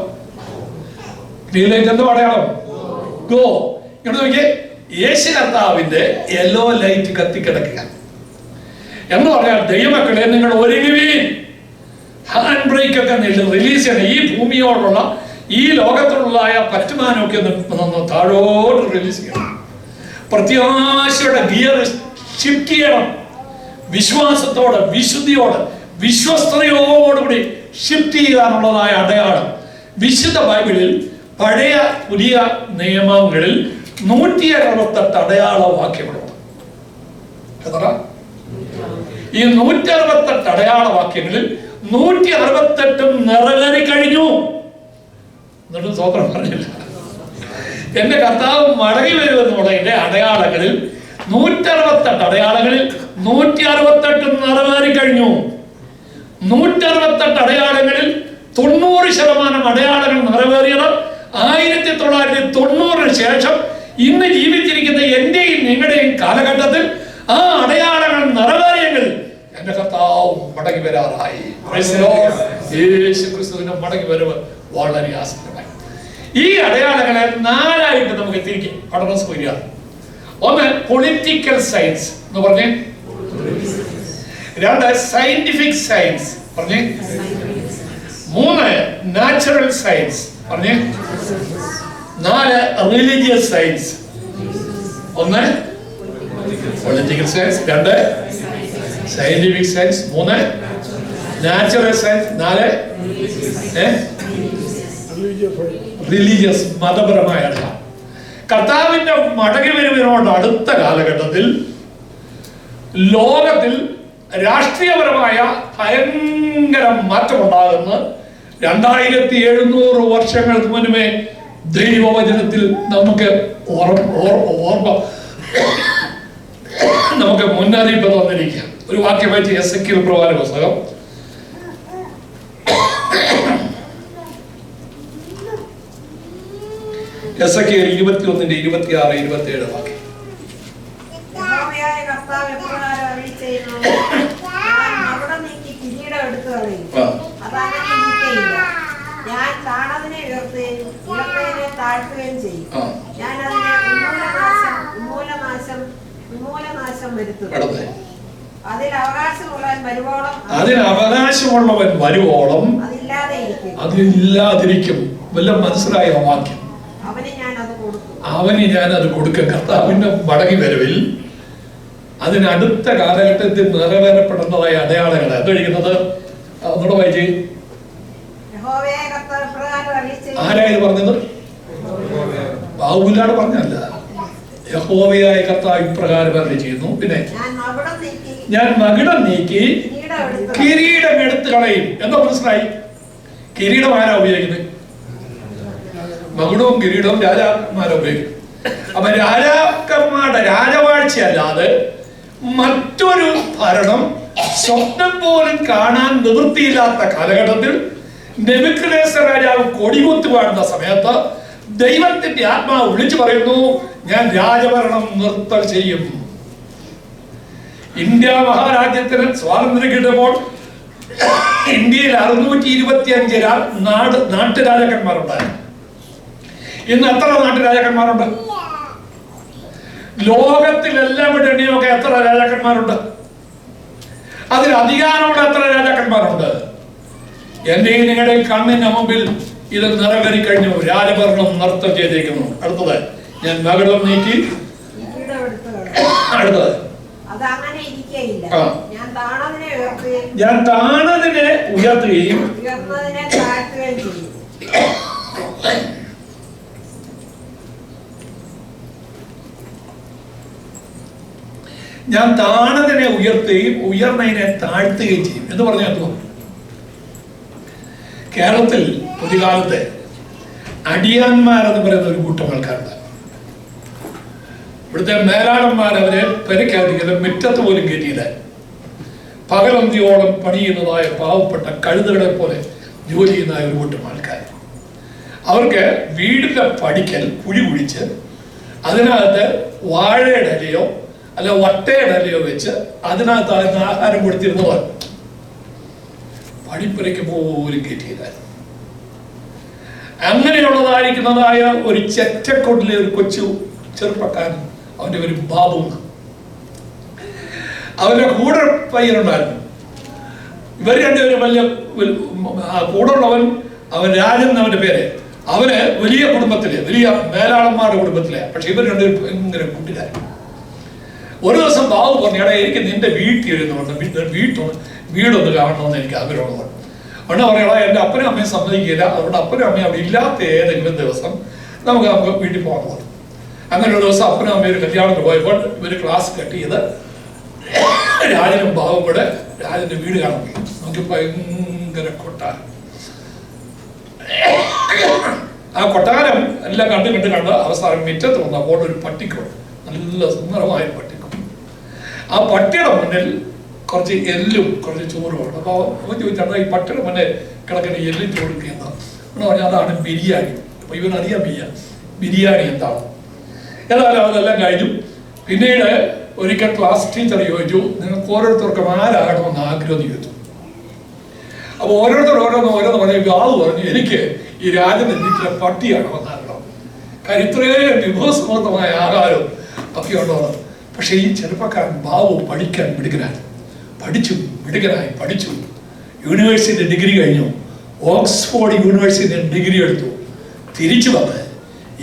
ഗ്രീൻ ലൈറ്റ് എന്തോ അടയാളം? ഗോ. ഇങ്ങോട്ട് നോക്കിയേ, യേശു കർത്താവിന്റെ യെല്ലോ ലൈറ്റ് കത്തിക്കിടക്കുക എന്ന് പറഞ്ഞാൽ ദൈവമക്കളെ നിങ്ങൾ ഒരുങ്ങുവീൻ. ഹാൻഡ് ബ്രേക്ക് ഒക്കെ റിലീസ് ചെയ്യണം. ഈ ഭൂമിയോടുള്ള, ഈ ലോകത്തിലുള്ളതായ പറ്റുമാനമൊക്കെ ഒന്ന് താഴോട്ട് റിലീസ് ചെയ്യണം. പ്രത്യാശയുടെ ഗിയർ ഷിഫ്റ്റ് ചെയ്യണം. വിശ്വാസത്തോടെ, വിശുദ്ധിയോടെ, വിശ്വസ്തയോടുകൂടി ഷിഫ്റ്റ് ചെയ്യാനുള്ളതായ അടയാളം വിശുദ്ധ ബൈബിളിൽ പഴയ പുതിയ നിയമങ്ങളിൽ 168 അടയാള വാക്യങ്ങളുണ്ട്. എത്ര? ഈ 168 അടയാള വാക്യങ്ങളിൽ 168 നിറവേറി കഴിഞ്ഞു. എന്നിട്ടും സ്വതന്ത്രം പറഞ്ഞില്ല. എന്റെ കർത്താവ് മടങ്ങി വരുമെന്നുള്ളതിന്റെ അടയാളങ്ങളിൽ 168 അടയാളങ്ങളിൽ 168 നിറവേറി കഴിഞ്ഞു. 168 അടയാളങ്ങളിൽ 90% അടയാളങ്ങൾ നിറവേറിയത് 1990 ശേഷം ഇന്ന് ജീവിച്ചിരിക്കുന്ന എന്റെയും നിങ്ങളുടെയും കാലഘട്ടത്തിൽ ആ അടയാളങ്ങൾ നിറവേറിയെങ്കിൽ എന്റെ കർത്താവ് മടങ്ങി വരാറായി. യേശു ക്രിസ്തുവിന്റെ മടങ്ങി വരവ് വളരെ ആസന്നമായി. ഈ അടയാളങ്ങളെ 4ആയിട്ട് നമുക്ക് തിരിക്കും. പഠന സൂര്യ. ഒന്ന് പൊളിറ്റിക്കൽ സയൻസ് എന്ന് പറഞ്ഞേ. 2 സയന്റിഫിക് സയൻസ് പറഞ്ഞേ. 3 നാച്ചുറൽ സയൻസ് പറഞ്ഞേ. 4 religious science. 1 political science, 2 scientific science, 3 natural science, 4 religious മതപരമായ അടയാളം. കർത്താവിന്റെ മടങ്ങി വരവിനോട് അടുത്ത കാലഘട്ടത്തിൽ ലോകത്തിൽ രാഷ്ട്രീയപരമായ ഭയങ്കര മാറ്റമുണ്ടാകുന്ന 2700 വർഷങ്ങൾക്ക് മുൻപേ ദൈവവചനത്തിൽ നമുക്ക് മുന്നറിയിപ്പ് തന്നിരിക്കുക. ഒരു വാക്യമായിട്ട് എസെക്കിയേൽ പ്രവാചക പുസ്തകം 21:26-27 വാക്യം. ഞാൻ കാണതിനെ ഉയർത്തുകയും ഉയർത്തതിനെ താഴ്ത്തുകയും ചെയ്യും. ഞാൻ അതിനെ ഉന്മൂലനാശം വരുത്തും. അതിൽ അവകാശമുള്ളവൻ വരുവോളം അതില്ലാതിരിക്കും. വല്ല മനസ്സിലായ വാക്യം? അവന് ഞാൻ അത് കൊടുക്കും. കർത്താവിന്റെ മടങ്ങി വരവിൽ അതിനടുത്ത കാലഘട്ടത്തിൽ നിറവേറപ്പെടുന്നതായ അടയാളങ്ങൾ എന്തൊഴിക്കുന്നത്? ഒന്നുകൂടെ വായിച്ചേ. ആരായത് പറഞ്ഞത്? ബാഹുബുല്ലാട് പറഞ്ഞല്ല. യഹോവയായ കർത്താവ് ഇപ്രകാരം അരുളി ചെയ്യുന്നു. പിന്നെ ഞാൻ മകിടം നീക്കി കിരീടം എടുത്തു കളയും. എന്താ മനസ്സിലായി? കിരീടം ആരാ ഉപയോഗിക്കുന്നത്? മകുടവും കിരീടവും രാജാക്കന്മാരെ ഉപയോഗിക്കും. അപ്പൊ രാജാക്കന്മാരുടെ രാജവാഴ്ച അല്ലാതെ മറ്റൊരു ഭരണം സ്വപ്നം പോലും കാണാൻ നിവൃത്തിയില്ലാത്ത കാലഘട്ടത്തിൽ നെബൂഖദ്നേസർ രാജാവ് കൊടികുത്തി പാടുന്ന സമയത്ത് ദൈവത്തിന്റെ ആത്മാവ് വിളിച്ചു പറയുന്നു, ഞാൻ രാജഭരണം നിർത്തൽ ചെയ്യും. ഇന്ത്യ മഹാരാജ്യത്തിന് സ്വാതന്ത്ര്യം കിട്ടുമ്പോൾ ഇന്ത്യയിൽ 625 നാട്ടുരാജാക്കന്മാരുണ്ടായിരുന്നു. ഇന്ന് എത്ര നാട്ടുരാജാക്കന്മാരുണ്ട്? ലോകത്തിലെല്ലാം എണ്ണിയൊക്കെ എത്ര രാജാക്കന്മാരുണ്ട്? അതിൽ അധികാരമുള്ള എത്ര രാജാക്കന്മാരുണ്ട്? എന്റെയും നിങ്ങളുടെയും കണ്ണിന് മുമ്പിൽ ഇത് നിറവേറി കഴിഞ്ഞു. രാജഭരണം നൃത്തം ചെയ്തേക്കുന്നു. അടുത്തത് ഞാൻ മകുടം നീക്കി. അടുത്തത് ഞാൻ താണതിനെ ഉയർത്തുകയും ഞാൻ താണതിനെ ഉയർത്തുകയും ഉയർന്നതിനെ താഴ്ത്തുകയും ചെയ്യും എന്ന് പറഞ്ഞാൽ എന്തുവാ? കേരളത്തിൽ ഒരു കാലത്ത് അടിയാന്മാരെന്ന് പറയുന്ന ഒരു കൂട്ടം ആൾക്കാരുണ്ട്. ഇവിടുത്തെ മേലാളന്മാർ അവരെ പെരക്കകത്തില്ല, മുറ്റത്ത് പോലും കയറ്റിയില്ല. പകലന്തിയോളം പണിയുന്നതായ പാവപ്പെട്ട കഴുതകളെ പോലെ ജോലി ചെയ്യുന്ന ഒരു കൂട്ടം ആൾക്കാർ. അവർക്ക് വീടിന്റെ പടിക്കൽ കുഴി കുഴിച്ച് അതിനകത്ത് വാഴയുടെ ഇലയോ അല്ല വട്ടയുടെ ഇലയോ വെച്ച് അതിനകത്ത് ആഹാരം കൊടുത്തിരുന്നവർ പടിപ്പുരയ്ക്ക് പോലും കയറ്റിയില്ല. അങ്ങനെയുള്ളതായിരിക്കുന്നതായ ഒരു ചെറ്റക്കൊട്ടിലെ ഒരു കൊച്ചു ചെറുപ്പക്കാരൻ, അവന്റെ ഒരു ബാബു, അവന്റെ കൂടെ പയ്യനുണ്ടായിരുന്നു. ഇവർ രണ്ടുപേരും വലിയ കൂടുള്ളവൻ അവൻ രാജൻ എന്നവന്റെ പേര്. അവന് വലിയ കുടുംബത്തിലെ വലിയ മേലാളന്മാരുടെ കുടുംബത്തിലെ. പക്ഷെ ഇവർ രണ്ടുപേരും ഭയങ്കര കൂട്ടുകാരൻ. ഒരു ദിവസം ബാബു പറഞ്ഞു, എടാ എനിക്ക് നിന്റെ വീടൊന്ന് കാണണമെന്ന് എനിക്ക് ആഗ്രഹമുണ്ട്. അവിടെ പറയടാ എൻ്റെ അപ്പനും അമ്മയും സമ്മതിക്കില്ല, അതുകൊണ്ട് അപ്പനും അമ്മയും അവിടെ ഇല്ലാത്ത ഏതെങ്കിലും ദിവസം നമുക്ക് വീട്ടിൽ പോകാൻ പോകും. അങ്ങനെ ഒരു ദിവസം അപ്പനും അമ്മയും ഒരു കല്യാണത്തിന് പോയപ്പോൾ ഇവര് ക്ലാസ് കട്ട് ചെയ്ത് രാജനും ബാബും കൂടെ രാജന്റെ വീട് കാണാൻ പോയി. നമുക്ക് ഭയങ്കര കൊട്ടാരം. ആ കൊട്ടാരം എല്ലാം കണ്ട് അവസാനം മുറ്റത്ത് വന്നപ്പോൾ ഒരു പട്ടിക്കുണ്ട്, നല്ല സുന്ദരമായ പട്ടിക്കുണ്ട്. ആ പട്ടിയുടെ മുന്നിൽ കുറച്ച് എല്ലും കുറച്ച് ചോറുമാണ്. അപ്പോൾ അവൻ ചോദിച്ചാൽ ഈ പട്ടിയുടെ മുന്നിൽ കിടക്കുന്ന എല്ലും ചോറ് ചെയ്യുന്ന പറഞ്ഞാൽ അതാണ് ബിരിയാണി. അപ്പൊ ഇവനറിയാൻ ബിരിയാണി എന്താണ്. ഏതായാലും അതെല്ലാം കഴിഞ്ഞു. പിന്നീട് ഒരിക്കൽ ക്ലാസ് ടീച്ചർ ചോദിച്ചു, നിങ്ങൾക്ക് ഓരോരുത്തർക്കും ആരാകണമെന്ന് ആഗ്രഹം ചോദിച്ചു. അപ്പൊ ഓരോരുത്തർ ഓരോന്ന് പറഞ്ഞു. ബാബു പറഞ്ഞു, എനിക്ക് ഈ രാജന്റെ വീട്ടിലെ പട്ടിയാണെന്ന് ആഗ്രഹം. കാര്യം ഇത്രയും വിഭവസമൃദ്ധമായ ആഹാരം ഒക്കെ ഉള്ളത്. പക്ഷെ ഈ ചെറുപ്പക്കാരൻ ബാബു പഠിക്കാൻ മിടുക്കനായി പഠിച്ചു. യൂണിവേഴ്സിറ്റി ഡിഗ്രി കഴിഞ്ഞു. ഓക്സ്ഫോർഡ് യൂണിവേഴ്സിറ്റി ഡിഗ്രി എടുത്തു. തിരിച്ചു വന്ന്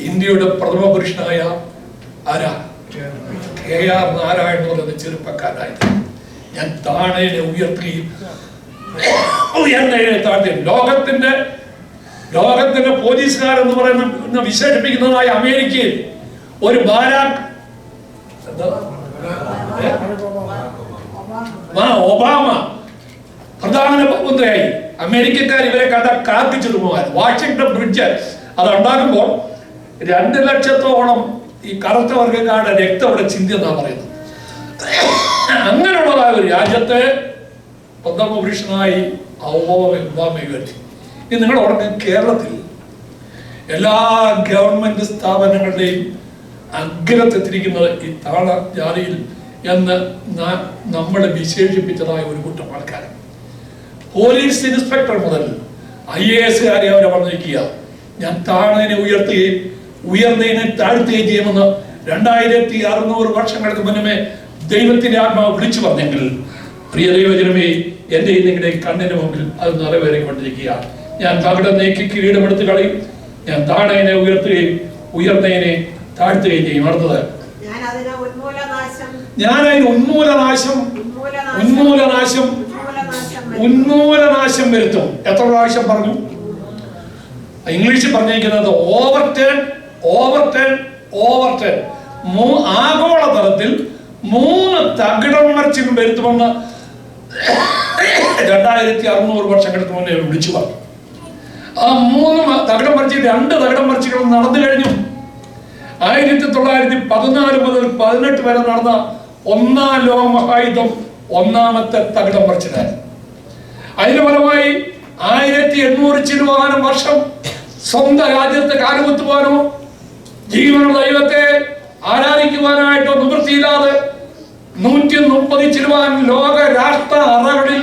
ഇന്ത്യയുടെ പ്രഥമ പുരുഷനായ KR നാരായണൻ എന്ന് പറയുന്ന ചെറുപ്പക്കാരായി. ഞാൻ താണേനെ ഉയർത്തുകയും താഴ്ത്തുകയും. ലോകത്തിന്റെ പോലീസുകാരെന്ന് പറയുന്ന വിശേഷിപ്പിക്കുന്നതായ അമേരിക്കയിൽ ഒരു ഒബാമ പ്രധാനമന്ത്രിയായി. അമേരിക്കക്കാർ ഇവരെ കണ്ട കാർപ്പിച്ചിരുമാർ. വാഷിംഗ്ടൺ ബ്രിഡ്ജ് അത് ഉണ്ടാക്കുമ്പോൾ 2 ലക്ഷത്തോളം ഈ കറുത്ത വർഗ്ഗക്കാരുടെ രക്തം അവിടെ ചിന്തിയെന്നാ പറയുന്നത്. അങ്ങനെയുള്ളതായ ഒരു രാജ്യത്തെ പ്രഥമപുരുഷനായി ഒബാമയുയർത്തി. ഇനി നിങ്ങൾ ഉടനെ കേരളത്തിൽ എല്ലാ ഗവൺമെന്റ് സ്ഥാപനങ്ങളുടെയും അഗ്രത്തെത്തിരിക്കുന്നത് ഈ താഴ ജാതിയിൽ എന്ന് നമ്മൾ വിശേഷിപ്പിച്ചതായ ഒരു കൂട്ടം ആൾക്കാർ. പോലീസ് ഇൻസ്പെക്ടർ മുതൽ IAS അവരെ പറഞ്ഞിരിക്കുക, ഞാൻ താണതിനെ ഉയർത്തുകയും ഉയർന്നതിനെ താഴ്ത്തുകയും ചെയ്യുമെന്ന് 2600 വർഷങ്ങൾക്ക് മുന്നമേ ദൈവത്തിന്റെ ആത്മാവ് വിളിച്ചു പറഞ്ഞെങ്കിൽ പ്രിയ ദൈവജനമേ, എന്റെ നിങ്ങളുടെ കണ്ണിന് മുമ്പിൽ അത് നിറവേറിക്കൊണ്ടിരിക്കുക. ഞാൻ തകിടം നീക്കി കിരീടമെടുത്ത് കളയും. ഞാൻ താണതിനെ ഉയർത്തുകയും ഉയർന്നതിനെ താഴ്ത്തുകയും ചെയ്യും. അടുത്തത്, ഞാൻ അതിന് ഉന്മൂലനാശം വരുത്തും. എത്ര പ്രാവശ്യം പറഞ്ഞു? ഇംഗ്ലീഷിൽ പറഞ്ഞിരിക്കുന്നത് ഓവർടേൺ. ആഗോളതലത്തിൽ 3 തകിടം മറിച്ചും വരുത്തുമെന്ന് 2600 വർഷങ്ങൾക്ക് മുന്നേ വിളിച്ചു പറഞ്ഞു. ആ 3 തകിടം മറിച്ച് 2 തകിടം മറിച്ചുകൾ നടന്നു കഴിഞ്ഞു. 1914 മുതൽ 18 വരെ നടന്ന 1-ാം ലോക മഹായുദ്ധം 1-ാമത്തെ തകിടം മറിച്ചിലായിരുന്നു. അതിന് ഫലമായി 1800 ചിലവാനം വർഷം സ്വന്തം രാജ്യത്തെ കാലുകുത്തുവാനോ ജീവനുള്ള ദൈവത്തെ ആരാധിക്കുവാനായിട്ടോ നിവൃത്തിയില്ലാതെ 130 ചിലവാൻ ലോക രാഷ്ട്ര അറകളിൽ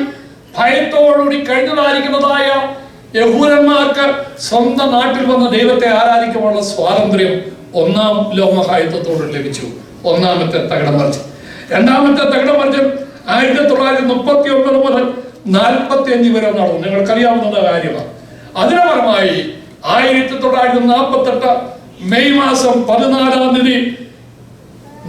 ഭയത്തോടുകൂടി കഴിഞ്ഞതായിരിക്കുന്നതായ യഹൂദന്മാർക്ക് സ്വന്തം നാട്ടിൽ വന്ന ദൈവത്തെ ആരാധിക്കുവാനുള്ള സ്വാതന്ത്ര്യം 1-ാം ലോകമഹായുദ്ധത്തോട് ലഭിച്ചു. 1-ാമത്തെ തകിടം മറിച്ച്. 2-ാമത്തെ തകിടം മറിച്ച് 1939 മുതൽ 45 വരെ നടന്നു. നിങ്ങൾക്കറിയാവുന്ന കാര്യമാണ്. അതിന് ഫലമായി 1948 മെയ് മാസം 14-ാം തീയതി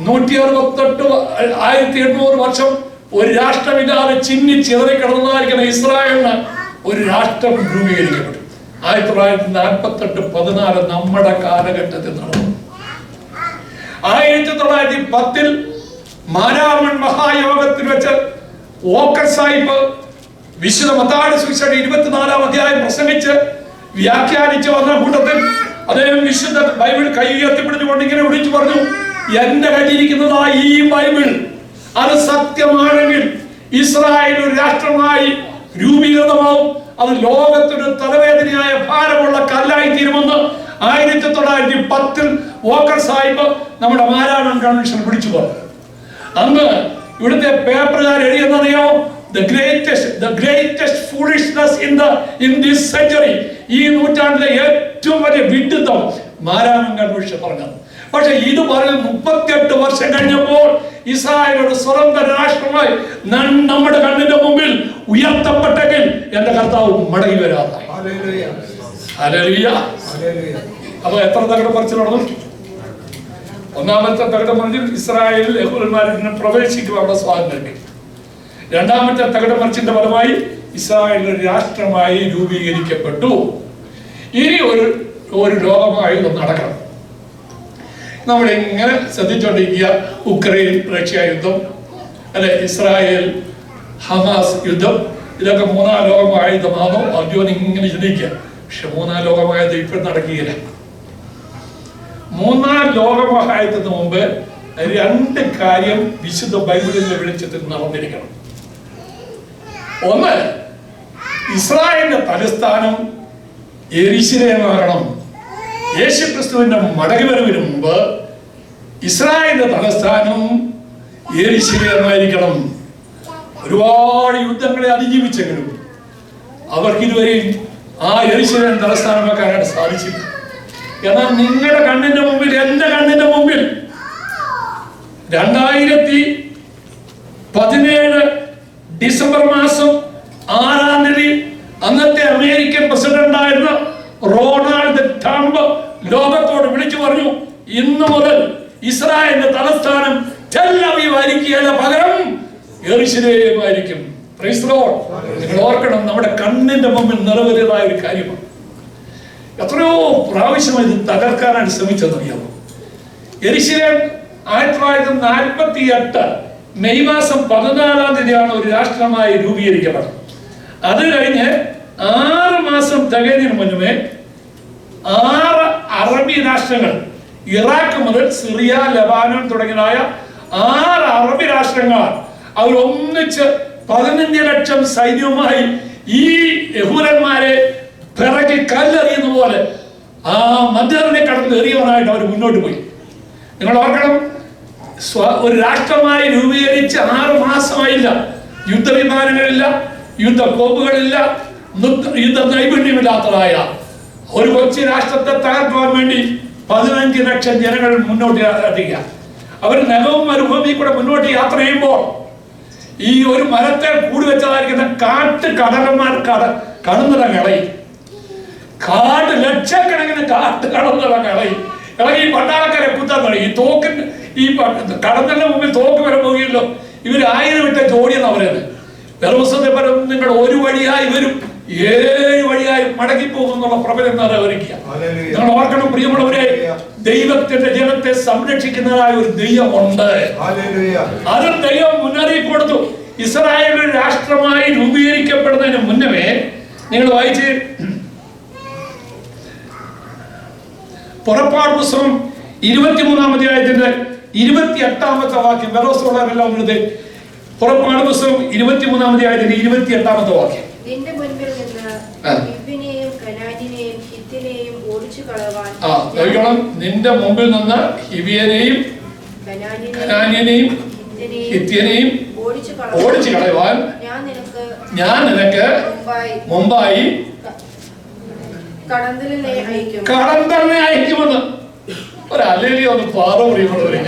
1800 വർഷം ഒരു രാഷ്ട്രമില്ലാതെ ചിന്നി ചിതറിക്കിടന്നതായിരിക്കുന്ന ഇസ്രായേലിന് ഒരു രാഷ്ട്രം രൂപീകരിക്കപ്പെട്ടു. 1948-14 നമ്മുടെ കാലഘട്ടത്തിൽ നടന്നു. 1910 മാരാമൺ മഹായോഗത്തിൽ വെച്ച് വോക്കർ സാഹിബ് വിശുദ്ധ മത്തായിയുടെ സുവിശേഷം 24-ാം അധ്യായം പ്രസംഗിച്ച് വ്യാഖ്യാനിച്ച് വന്ന കൂട്ടത്തിൽ അദ്ദേഹം വിശുദ്ധ ബൈബിൾ കൈ ഉയർത്തിപ്പിടിച്ചുകൊണ്ട് ഇങ്ങനെ വിളിച്ചു പറഞ്ഞു, എന്റെ കയ്യിലിരിക്കുന്നതാ ഈ ബൈബിൾ അത് സത്യമാണെങ്കിൽ ഇസ്രായേൽ ഒരു രാഷ്ട്രമായി രൂപീകൃതമാവും, അത് ലോകത്തിന് തലവേദനയായ ഭാരമുള്ള കല്ലായി തീരുമെന്ന് 1910 വോക്കർ സാഹിബ് നമ്മുടെ മാരാമൺ കൺവെൻഷൻ വിളിച്ചു പറഞ്ഞു. അന്ന് ഇവിടുത്തെ പേപ്പറുകാർ എഴുതിയെന്നറിയോ, the greatest foolishness in this century, ഈ നൂറ്റാണ്ടിലെ ഏറ്റവും വലിയ വിഡ്ഢിത്തം മാരാമൺ കൺവെൻഷൻ പറഞ്ഞത്. പക്ഷെ ഇത് പറഞ്ഞ് 38 വർഷം കഴിഞ്ഞപ്പോൾ ഇസ്രായേൽ ഒരു സ്വതന്ത്ര രാഷ്ട്രമായി നമ്മുടെ കണ്ണിന്റെ മുമ്പിൽ ഉയർത്തപ്പെട്ടെങ്കിൽ എന്റെ കർത്താവ് മടങ്ങി വരാതായി. ഹല്ലേലൂയ. അപ്പൊ എത്ര തകടം പറിച്ചു നടന്നു? ഒന്നാമത്തെ തകടം മറിച്ചിൽ ഇസ്രായേലിൽ യഹൂദന്മാരെ പ്രവേശിക്കും, അവിടെ സ്വാതന്ത്ര്യം. രണ്ടാമത്തെ തകടം മറിച്ചിന്റെ ഫലമായി ഇസ്രായേൽ ഒരു രാഷ്ട്രമായി രൂപീകരിക്കപ്പെട്ടു. ഇനി ഒരു ലോകമായുധം നടക്കണം. നമ്മളിങ്ങനെ ശ്രദ്ധിച്ചുകൊണ്ടിരിക്കുക. ഉക്രൈൻ റഷ്യ യുദ്ധം, അല്ലെ, ഇസ്രായേൽ ഹമാസ് യുദ്ധം, ഇതൊക്കെ 3-ാം ലോകമായുധമാണോ അർജുൻ ഇങ്ങനെ ചിന്തിക്കുക. പക്ഷെ 3-ാം ലോകമായുധം ഇപ്പോഴും നടക്കുകയില്ല. 3-ാം ലോകമഹായുദ്ധത്തിന് മുമ്പ് 2 കാര്യം വിശുദ്ധ ബൈബിളിന്റെ വെളിച്ചത്തിൽ നടന്നിരിക്കണം. ഒന്ന്, ഇസ്രായേലിന്റെ തലസ്ഥാനം യെരൂശലേമാകണം. യേശുക്രിസ്തുവിന്റെ മടങ്ങിവരവിന് മുമ്പ് ഇസ്രായേലിന്റെ തലസ്ഥാനം യെരൂശലേമായിരിക്കണം. ഒരുപാട് യുദ്ധങ്ങളെ അതിജീവിച്ചെങ്കിലും അവർക്ക് ഇതുവരെയും ആ യെരൂശലേം തലസ്ഥാനം വെക്കാനായിട്ട് സാധിച്ചില്ല. എന്നാൽ നിങ്ങളുടെ കണ്ണിന്റെ മുമ്പിൽ, എന്റെ കണ്ണിന്റെ മുമ്പിൽ 2017 ഡിസംബർ മാസം 6-ാം തീയതി അന്നത്തെ അമേരിക്കൻ പ്രസിഡന്റ് ആയിരുന്ന റൊണാൾഡ് ട്രംപ് ലോകത്തോട് വിളിച്ചു പറഞ്ഞു, ഇന്നു മുതൽ ഇസ്രായേലിന്റെ തലസ്ഥാനം ടെൽ അവീവ് ആയിരിക്കുകയല്ല, പകരം യെരൂശലേം ആയിരിക്കും. Praise the Lord. നിങ്ങൾ ഓർക്കണം, നമ്മുടെ കണ്ണിന്റെ മുമ്പിൽ നിറവേറിയതായ ഒരു കാര്യമാണ്. എത്രയോ പ്രാവശ്യം ഇത് തകർക്കാനാണ് ശ്രമിച്ചതെന്നറിയാമോ? യെരൂശലേം 1948 മെയ് മാസം 14-ാം തീയതിയാണ് ഒരു രാഷ്ട്രമായി രൂപീകരിക്കപ്പെട്ടത്. അത് കഴിഞ്ഞ് 6 മാസം തികയുന്നതിന് മുന്നേ 6 അറബി രാഷ്ട്രങ്ങൾ, ഇറാഖ് മുതൽ സിറിയ, ലബാനൻ തുടങ്ങിയതായ 6 അറബി രാഷ്ട്രങ്ങൾ അവർ ഒന്നിച്ച് 15 ലക്ഷം സൈന്യവുമായി ഈ യഹൂദന്മാരെ പിറകി കല്ലെറിയുന്ന പോലെ ആ മധ്യനെ കടന്ന് എറിയുവാനായിട്ട് അവർ മുന്നോട്ട് പോയി. നിങ്ങൾ ഓർക്കണം, ഒരു രാഷ്ട്രമായി രൂപീകരിച്ച് 6 മാസമായില്ല. യുദ്ധവിമാനങ്ങളില്ല, യുദ്ധക്കോപ്പുകളില്ല, യുദ്ധ നൈപുണ്യമില്ലാത്തതായ ഒരു കൊച്ചു രാഷ്ട്രത്തെ തകർക്കുവാൻ വേണ്ടി 15 ലക്ഷം ജനങ്ങൾ മുന്നോട്ട് യാത്ര. അവർ നഗവും മരുഭൂമി കൂടെ മുന്നോട്ട് യാത്ര ചെയ്യുമ്പോൾ ഈ ഒരു മരത്തെ കൂടി വെച്ചതായിരിക്കുന്ന കടലന്മാർ കടന്നിടങ്ങളി, ലക്ഷക്കണക്കിന് കടന്നിടങ്ങളി ഇളകി പട്ടാളക്കാരെ കുത്താൻ തുടങ്ങി. ഈ തോക്കിന് ഈ കടന്നലിന്റെ മുമ്പിൽ തോക്ക് വരെ പോകുകയല്ലോ. ഇവർ 1000 വിട്ട ജോഡിയെന്ന് പറയുന്നത്. വേറൊരു പരം നിങ്ങൾ ഒരു വഴിയായി വരും, 7 വഴിയായി മടങ്ങിപ്പോകും എന്നുള്ള പ്രബലം അറിയിക്കുക. നിങ്ങൾ ഓർക്കണം പ്രിയമുള്ളവരെ, ദൈവത്തിന്റെ ജനത്തെ സംരക്ഷിക്കുന്നതായ ഒരു ദൈവമുണ്ട്. അത് ദൈവം മുന്നറിയിപ്പ് കൊടുത്തു. ഇസ്രായേൽ ഒരു രാഷ്ട്രമായി രൂപീകരിക്കപ്പെടുന്നതിന് മുന്നമേ നിങ്ങൾ വായിച്ച് പുറപ്പാട് പുസ്തകം 23-ാം അധ്യായത്തിന്റെ 28-ാമത്തെ വാക്യം. വെറോസുള്ളവരെല്ലാം ഉള്ളത് പുറപ്പാട് പുസ്തകം 23-ാം അധ്യായത്തിന്റെ 28-ാമത്തെ വാക്യം. നിന്റെ മുൻപിൽ നിന്ന് ഹിവ്വിനെയും കനാന്യനെയും ഹിത്യനെയും ഓടിച്ചു കളവാൻ. നിന്റെ മുമ്പിൽ നിന്ന് ഹിവിയനെയും കനാന്യനെയും ഹിത്യനെയും ഓടിച്ചു കളയുവാൻ ഞാൻ നിനക്ക് മുമ്പായി കടന്തലിനെ അയക്കുമെന്ന്. ഒരു അല്ലേലി ഒന്ന് പാറ പറയുമ്പോഴേ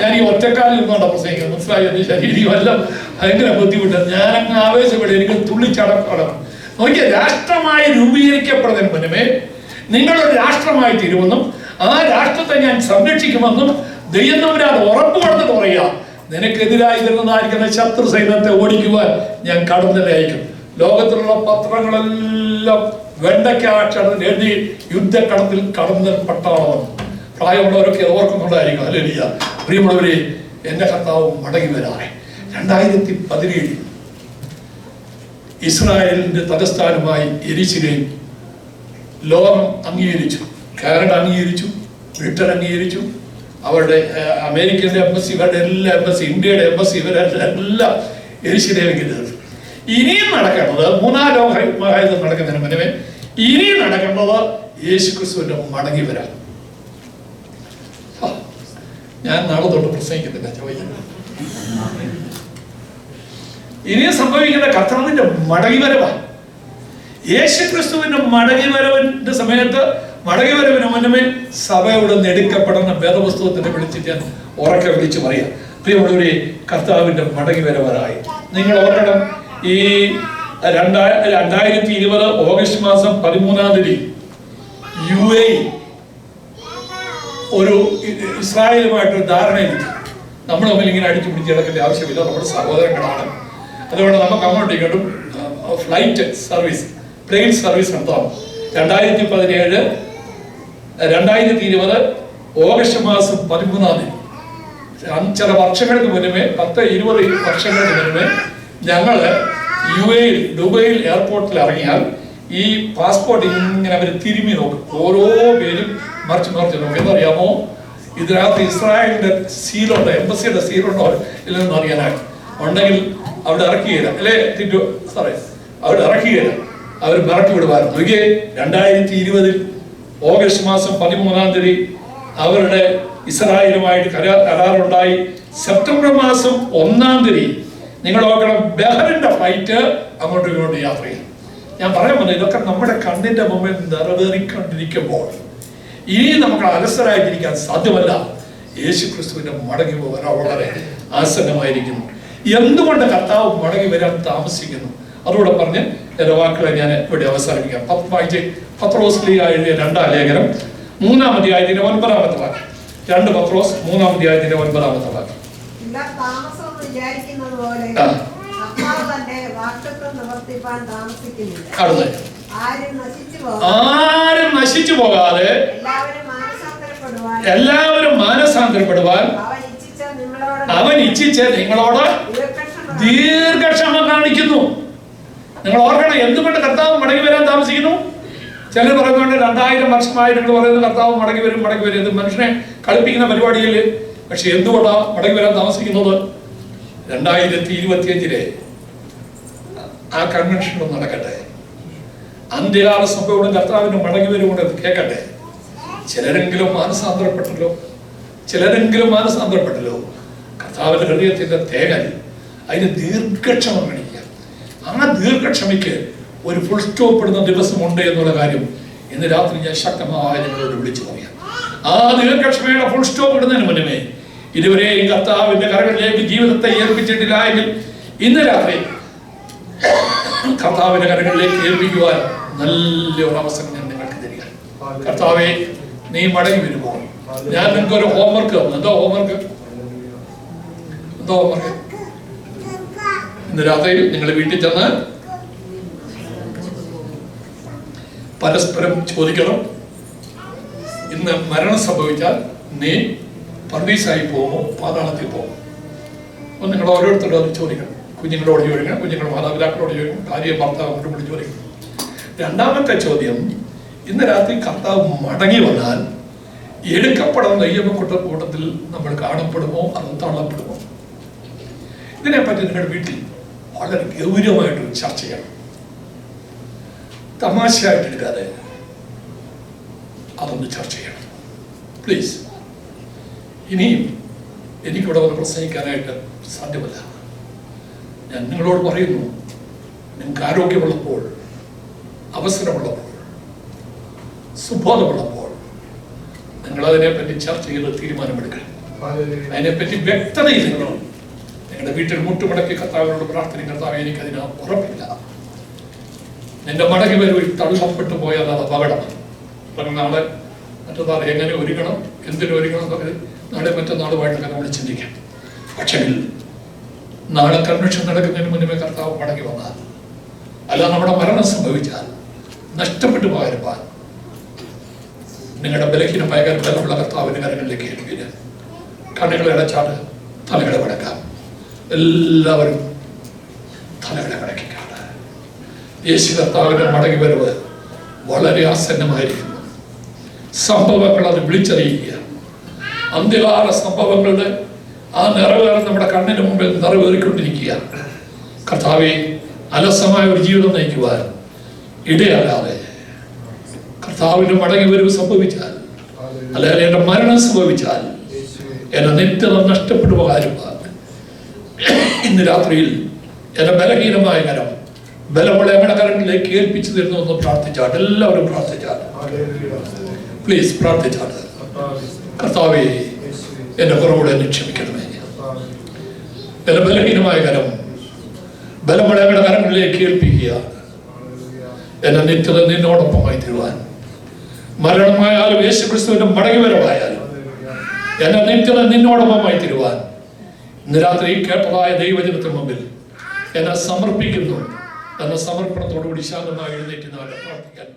ഞാൻ ഈ ഒറ്റക്കാലിൽ നിന്നുകൊണ്ടാണ് പ്രസംഗിക്കുന്നത്. മനസ്സിലായി? ശരീരമല്ല ഭയങ്കര ബുദ്ധിമുട്ടാണ്. ഞാനങ്ങ് ആവേശപ്പെടും, എനിക്ക് തുള്ളിച്ചടക്കണം. നോക്കിയ രാഷ്ട്രമായി രൂപീകരിക്കപ്പെടുന്നതിന് മുന്നമേ നിങ്ങളൊരു രാഷ്ട്രമായി തീരുമെന്നും ആ രാഷ്ട്രത്തെ ഞാൻ സംരക്ഷിക്കുമെന്നും ദൈവം തമ്പുരാൻ ഉറപ്പ് കൊടുത്തിട്ട് പറയുക, നിനക്കെതിരായി വരുന്നതായിരിക്കുന്ന ശത്രു സൈന്യത്തെ ഓടിക്കുവാൻ ഞാൻ കടന്നലെ അയക്കും. ലോകത്തിലുള്ള പത്രങ്ങളെല്ലാം വെണ്ടയ്ക്കാക്ഷരം എഴുതി യുദ്ധക്കടത്തിൽ കടന്നൽ പട്ടാളമെന്ന്. പ്രായമുള്ളവരൊക്കെ ഓർക്കുന്നുണ്ടായിരിക്കും. ഹല്ലേലൂയ. പ്രിയമുള്ളവരെ, എൻ്റെ കർത്താവ് മടങ്ങി വരാറെ. 2017 ഇസ്രായേലിന്റെ തലസ്ഥാനമായി യെരൂശലേം ലോകം അംഗീകരിച്ചു. കാനഡ അംഗീകരിച്ചു, ബ്രിട്ടൻ അംഗീകരിച്ചു, അവരുടെ അമേരിക്കൻ്റെ എംബസി, ഇവരുടെ എല്ലാ എംബസി, ഇന്ത്യയുടെ എംബസി, ഇവരെല്ലാം യെരൂശലേമിലേക്ക് തീർന്നു. ഇനിയും നടക്കേണ്ടത് 3-ാം ലോക മഹായുദ്ധം നടക്കുന്നതിന് മുന്നമേ ഇനിയും നടക്കേണ്ടത് യേശുക്രിസ്തുവിന്റെ മടങ്ങി വരാൻ. ഞാൻ നാളെ തൊട്ട് പ്രസംഗിക്കുന്നില്ല, ചോദിക്കുന്നത് ഇനിയും സംഭവിക്കേണ്ട കർത്താവിന്റെ മടങ്ങി വരവാണ്. യേശുക്രിസ്തുവിന്റെ മടങ്ങി വരവിന്റെ സമയത്ത്, മടങ്ങി വരവിന് മുന്നമേ സഭയോട് നെടുക്കപ്പെടുന്ന വേദപുസ്തകത്തിനെ വിളിച്ചിട്ട് ഞാൻ ഉറക്കെ വിളിച്ചു പറയാം, പ്രിയമുള്ളവരെ, കർത്താവിന്റെ മടങ്ങി വരവരായി. നിങ്ങൾ ഓർക്കണം, ഈ 2020 ഓഗസ്റ്റ് മാസം 13-ാം തീയതി UAE ഒരു ഇസ്രായേലുമായിട്ടൊരു ധാരണയിലെത്തി. നമ്മൾ തമ്മിൽ ഇങ്ങനെ അടിച്ചു പിടിച്ച് കിടക്കേണ്ട ആവശ്യമില്ല, നമ്മുടെ സഹോദരങ്ങളാണ്. അതുകൊണ്ട് നമുക്ക് അങ്ങോട്ടും ഇങ്ങോട്ടും ഫ്ലൈറ്റ് സർവീസ്, പ്ലെയിൻ സർവീസ് നടത്താം. 2020 ഓഗസ്റ്റ് മാസം 13-ാം തീയതി, ചില വർഷങ്ങൾക്ക് മുന്നമേ, 10-20 വർഷങ്ങൾക്ക് മുന്നമേ, ഞങ്ങള് UAE ദുബൈയിൽ എയർപോർട്ടിൽ ഇറങ്ങിയാൽ ഈ പാസ്പോർട്ട് ഇങ്ങനെ അവർ തിരുമ്മി നോക്കും. ഓരോ പേരും മറിച്ച് നോക്കും. എന്നറിയാമോ, ഇതിനകത്ത് ഇസ്രായേലിന്റെ സീലുണ്ടോ, എംബസിയുടെ സീലുണ്ടോ ഇല്ലെന്ന് അറിയാനായിട്ട്. ഉണ്ടെങ്കിൽ അവിടെ ഇറക്കിയില്ല, അല്ലേ തിറ്റു സാറേ, അവിടെ ഇറക്കിയില്ല, അവർ മിറക്കി വിടുവായിരുന്നു. 2020 ഓഗസ്റ്റ് മാസം 13-ാം തീയതി അവരുടെ ഇസ്രായേലുമായിട്ട് കരാറുണ്ടായി. സെപ്റ്റംബർ മാസം 1-ാം തീയതി നിങ്ങൾ നോക്കണം, ബഹ്റിന്റെ ഫ്ലൈറ്റ് അങ്ങോട്ടും ഇങ്ങോട്ടും യാത്ര ചെയ്യും. ഞാൻ പറയാൻ വന്നത്, ഇതൊക്കെ നമ്മുടെ കണ്ണിന്റെ മുമ്പിൽ നിറവേറിക്കൊണ്ടിരിക്കുമ്പോൾ ഇനി നമുക്ക് അലസരായിട്ടിരിക്കാൻ സാധ്യമല്ല. യേശുക്രിസ്തുവിന്റെ മടങ്ങി വരാൻ വളരെ ആസന്നമായിരിക്കുന്നു. എന്തുകൊണ്ട് കർത്താവ് മടങ്ങി വരാൻ താമസിക്കുന്നു? അതുകൂടെ പറഞ്ഞ് എന്റെ വാക്കുകളെ ഞാൻ ഇവിടെ അവസാനിപ്പിക്കാം. പത്രോസ്ലീഹ എഴുതിയ 2-ാം ലേഖനം 3-ാം അധ്യായത്തിന്റെ 9-ാമത്തെ വാക്യം. 2 പത്രോസ് 3-ാം അധ്യായത്തിന്റെ 9-ാമത്തെ വാക്യം. ആരും നശിച്ചു പോകാതെ എല്ലാവരും മാനസാന്തരപ്പെടുവാൻ അവൻ ഇച്ഛിച്ച നിങ്ങളോട് ദീർഘക്ഷമ കാണിക്കുന്നു. നിങ്ങൾ ഓർക്കണം, എന്തുകൊണ്ട് കർത്താവ് മടങ്ങി വരാൻ താമസിക്കുന്നു? ചിലർ പറയുന്നുണ്ട് 2000 വർഷമായി നിങ്ങൾ പറയുന്നത് കർത്താവ് മടങ്ങി വരും. ഇത് മനുഷ്യനെ കളിപ്പിക്കുന്ന പരിപാടിയല്ലേ? പക്ഷെ എന്തുകൊണ്ടാണ് മടങ്ങി വരാൻ താമസിക്കുന്നത്? 2025 ആ കൺവെൻഷൻ നടക്കട്ടെ, അന്ത്യകാല സംഭവം കർത്താവിന്റെ മടങ്ങി വരും കൊണ്ട് കേൾക്കട്ടെ. ചിലരെങ്കിലും മാനസാന്തരപ്പെട്ടല്ലോ. കർത്താവിന്റെ ഹൃദയത്തിന്റെ തേങ്ങൽ, അതിന് ദീർഘക്ഷമ കാണിക്കുക. ആ ദീർഘക്ഷമയ്ക്ക് ഒരു ഫുൾ സ്റ്റോപ്പ് ഇടുന്ന ദിവസമുണ്ട് എന്നുള്ള കാര്യം ഇന്ന് രാത്രി ഞാൻ ശക്തമായ നിങ്ങളോട് വിളിച്ചു പറയാം. ആ ദീർഘക്ഷമയുടെ ഫുൾ സ്റ്റോപ്പ് ഇടുന്നതിന് മുന്നമേ ഇതുവരെയും കർത്താവിന്റെ കരങ്ങളിലേക്ക് ജീവിതത്തെ ഏൽപ്പിച്ചിട്ടില്ല എങ്കിൽ ഇന്ന് രാത്രി കർത്താവിന്റെ കരങ്ങളിലേക്ക് ഏൽപ്പിക്കുവാൻ നല്ലൊരു അവസരം ഞാൻ നിങ്ങൾക്ക് തരിക. കർത്താവെ, നീ മടങ്ങി വരുമോ? ഞാൻ നിങ്ങൾക്ക് ഒരു ഹോംവർക്ക് തന്നു. എന്തോ ഹോംവർക്ക്? ഇന്ന് രാത്രി നിങ്ങൾ വീട്ടിൽ ചെന്ന് പരസ്പരം ചോദിക്കണം, ഇന്ന് മരണം സംഭവിച്ചാൽ നീ പർദീസായി പോകുമോ, പാതാളത്തിൽ പോകുമോ? അപ്പോൾ നിങ്ങൾ ഓരോരുത്തരോട് അത് ചോദിക്കണം. കുഞ്ഞുങ്ങളോട് ചോദിക്കണം, കുഞ്ഞുങ്ങളുടെ മാതാപിതാക്കളോട് ചോദിക്കണം, ഭാര്യ ഭർത്താവിനോട് കൂടി ചോദിക്കണം. 2-ാമത്തെ ചോദ്യം, ഇന്ന് രാത്രി കർത്താവ് മടങ്ങി വന്നാൽ എടുക്കപ്പെടുന്ന ദൈവക്കൂട്ടത്തിൽ നമ്മൾ കാണപ്പെടുമോ അതോ തള്ളപ്പെടുമോ? ഇതിനെപ്പറ്റി നിങ്ങളുടെ വീട്ടിൽ വളരെ ഗൗരവമായിട്ട് ചർച്ച ചെയ്യണം. തമാശയായിട്ട് എടുക്കാതെ അതൊന്ന് ചർച്ച ചെയ്യണം പ്ലീസ്. ഇനിയും എനിക്കിവിടെ വന്ന് പ്രസംഗിക്കാനായിട്ട് സാധ്യമല്ല. ഞാൻ നിങ്ങളോട് പറയുന്നു, നിങ്ങൾക്ക് ആരോഗ്യമുള്ളപ്പോൾ, അവസരമുള്ളപ്പോൾ, സുബോധമുള്ളപ്പോൾ നിങ്ങൾ അതിനെപ്പറ്റി ചർച്ച ചെയ്ത് തീരുമാനമെടുക്കണം. അതിനെപ്പറ്റി വ്യക്തതയിൽ നിങ്ങളുടെ വീട്ടിൽ മുട്ടുമടക്കി കർത്താവിനോട് പ്രാർത്ഥനയും, കർത്താവ് എനിക്കതിന് ഉറപ്പില്ല, നിന്റെ മടങ്ങി വരവിൽ തള്ളപ്പെട്ടു പോയാൽ അത് അപകടമാണ്. നാളെ മറ്റന്നാൾ എങ്ങനെ ഒരുങ്ങണം, എന്തിനൊരുങ്ങണം എന്നൊക്കെ നാളെ മറ്റന്നാളുമായിട്ടൊക്കെ നമ്മൾ ചിന്തിക്കാം. പക്ഷേ നാളെ കൺവെൻഷൻ നടക്കുന്നതിന് മുന്നേ കർത്താവ് മടങ്ങി വന്നാൽ, അല്ല നമ്മുടെ മരണം സംഭവിച്ചാൽ, നഷ്ടപ്പെട്ടു പോകാൻ നിങ്ങളുടെ ബലഹീനമായ ബലമുള്ള കർത്താവിന്റെ കരങ്ങളിലേക്ക് ഏൽപ്പിക്കുക. കണ്ണുകളെ അടച്ചാണ് തലകളെ വടക്കാം. എല്ലാവരും തലകളെ വടക്കിക്കാണ്. യേശു കർത്താവിന്റെ മടങ്ങി വരവ് വളരെ ആസന്നമായിരിക്കുന്നു. സംഭവങ്ങൾ അത് വിളിച്ചറിയിക്കുക. അന്ത്യകാല സംഭവങ്ങളുടെ ആ നിറവേറെ നമ്മുടെ കണ്ണിന് മുമ്പിൽ നിറവേറിക്കൊണ്ടിരിക്കുക. കർത്താവെ, അലസമായ ഒരു ജീവിതം നയിക്കുവാൻ ഇടയല്ലാതെ കർത്താവിന്റെ മടങ്ങി വരവ് സംഭവിച്ചാൽ, അല്ലെങ്കിൽ എന്റെ മരണം സംഭവിച്ചാൽ എന്റെ നിത്യത നഷ്ടപ്പെട്ടു പോകാതിരുവാൻ ഇന്ന് രാത്രിയിൽ എന്റെ ബലഹീനമായ കരം ബലമുള്ള ഞങ്ങളുടെ കരങ്ങളിലേക്ക് ഏൽപ്പിച്ചു തരുന്നു എന്ന് പ്രാർത്ഥിച്ചാട്ട്. എല്ലാവരും പ്രാർത്ഥിച്ചാട്ട്, പ്ലീസ് പ്രാർത്ഥിച്ചാട്ട്. കർത്താവേ, എന്റെ കുറവുകളെ എന്നെ ക്ഷമിക്കണമേ. എന്റെ ബലഹീനമായ കരം ബലമുള്ള ഞങ്ങളുടെ കരങ്ങളിലേക്ക് ഏൽപ്പിക്കുക. എന്നെ നിത്യത നിന്നോടൊപ്പമായി തരുവാൻ, മരണമായാലും യേശുക്രിസ്തുവിന്റെ മടങ്ങിവരവായാലും എന്നെ നിത്യത നിന്നോടൊപ്പമായി തരുവാൻ ഇന്ന് രാത്രി കേട്ടതായ ദൈവജനത്തിന് മുമ്പിൽ എന്നെ സമർപ്പിക്കുന്നു. എന്ന സമർപ്പണത്തോടുകൂടി ശാന്തമായി എഴുന്നേറ്റ് നാളെ പ്രാർത്ഥിക്കാൻ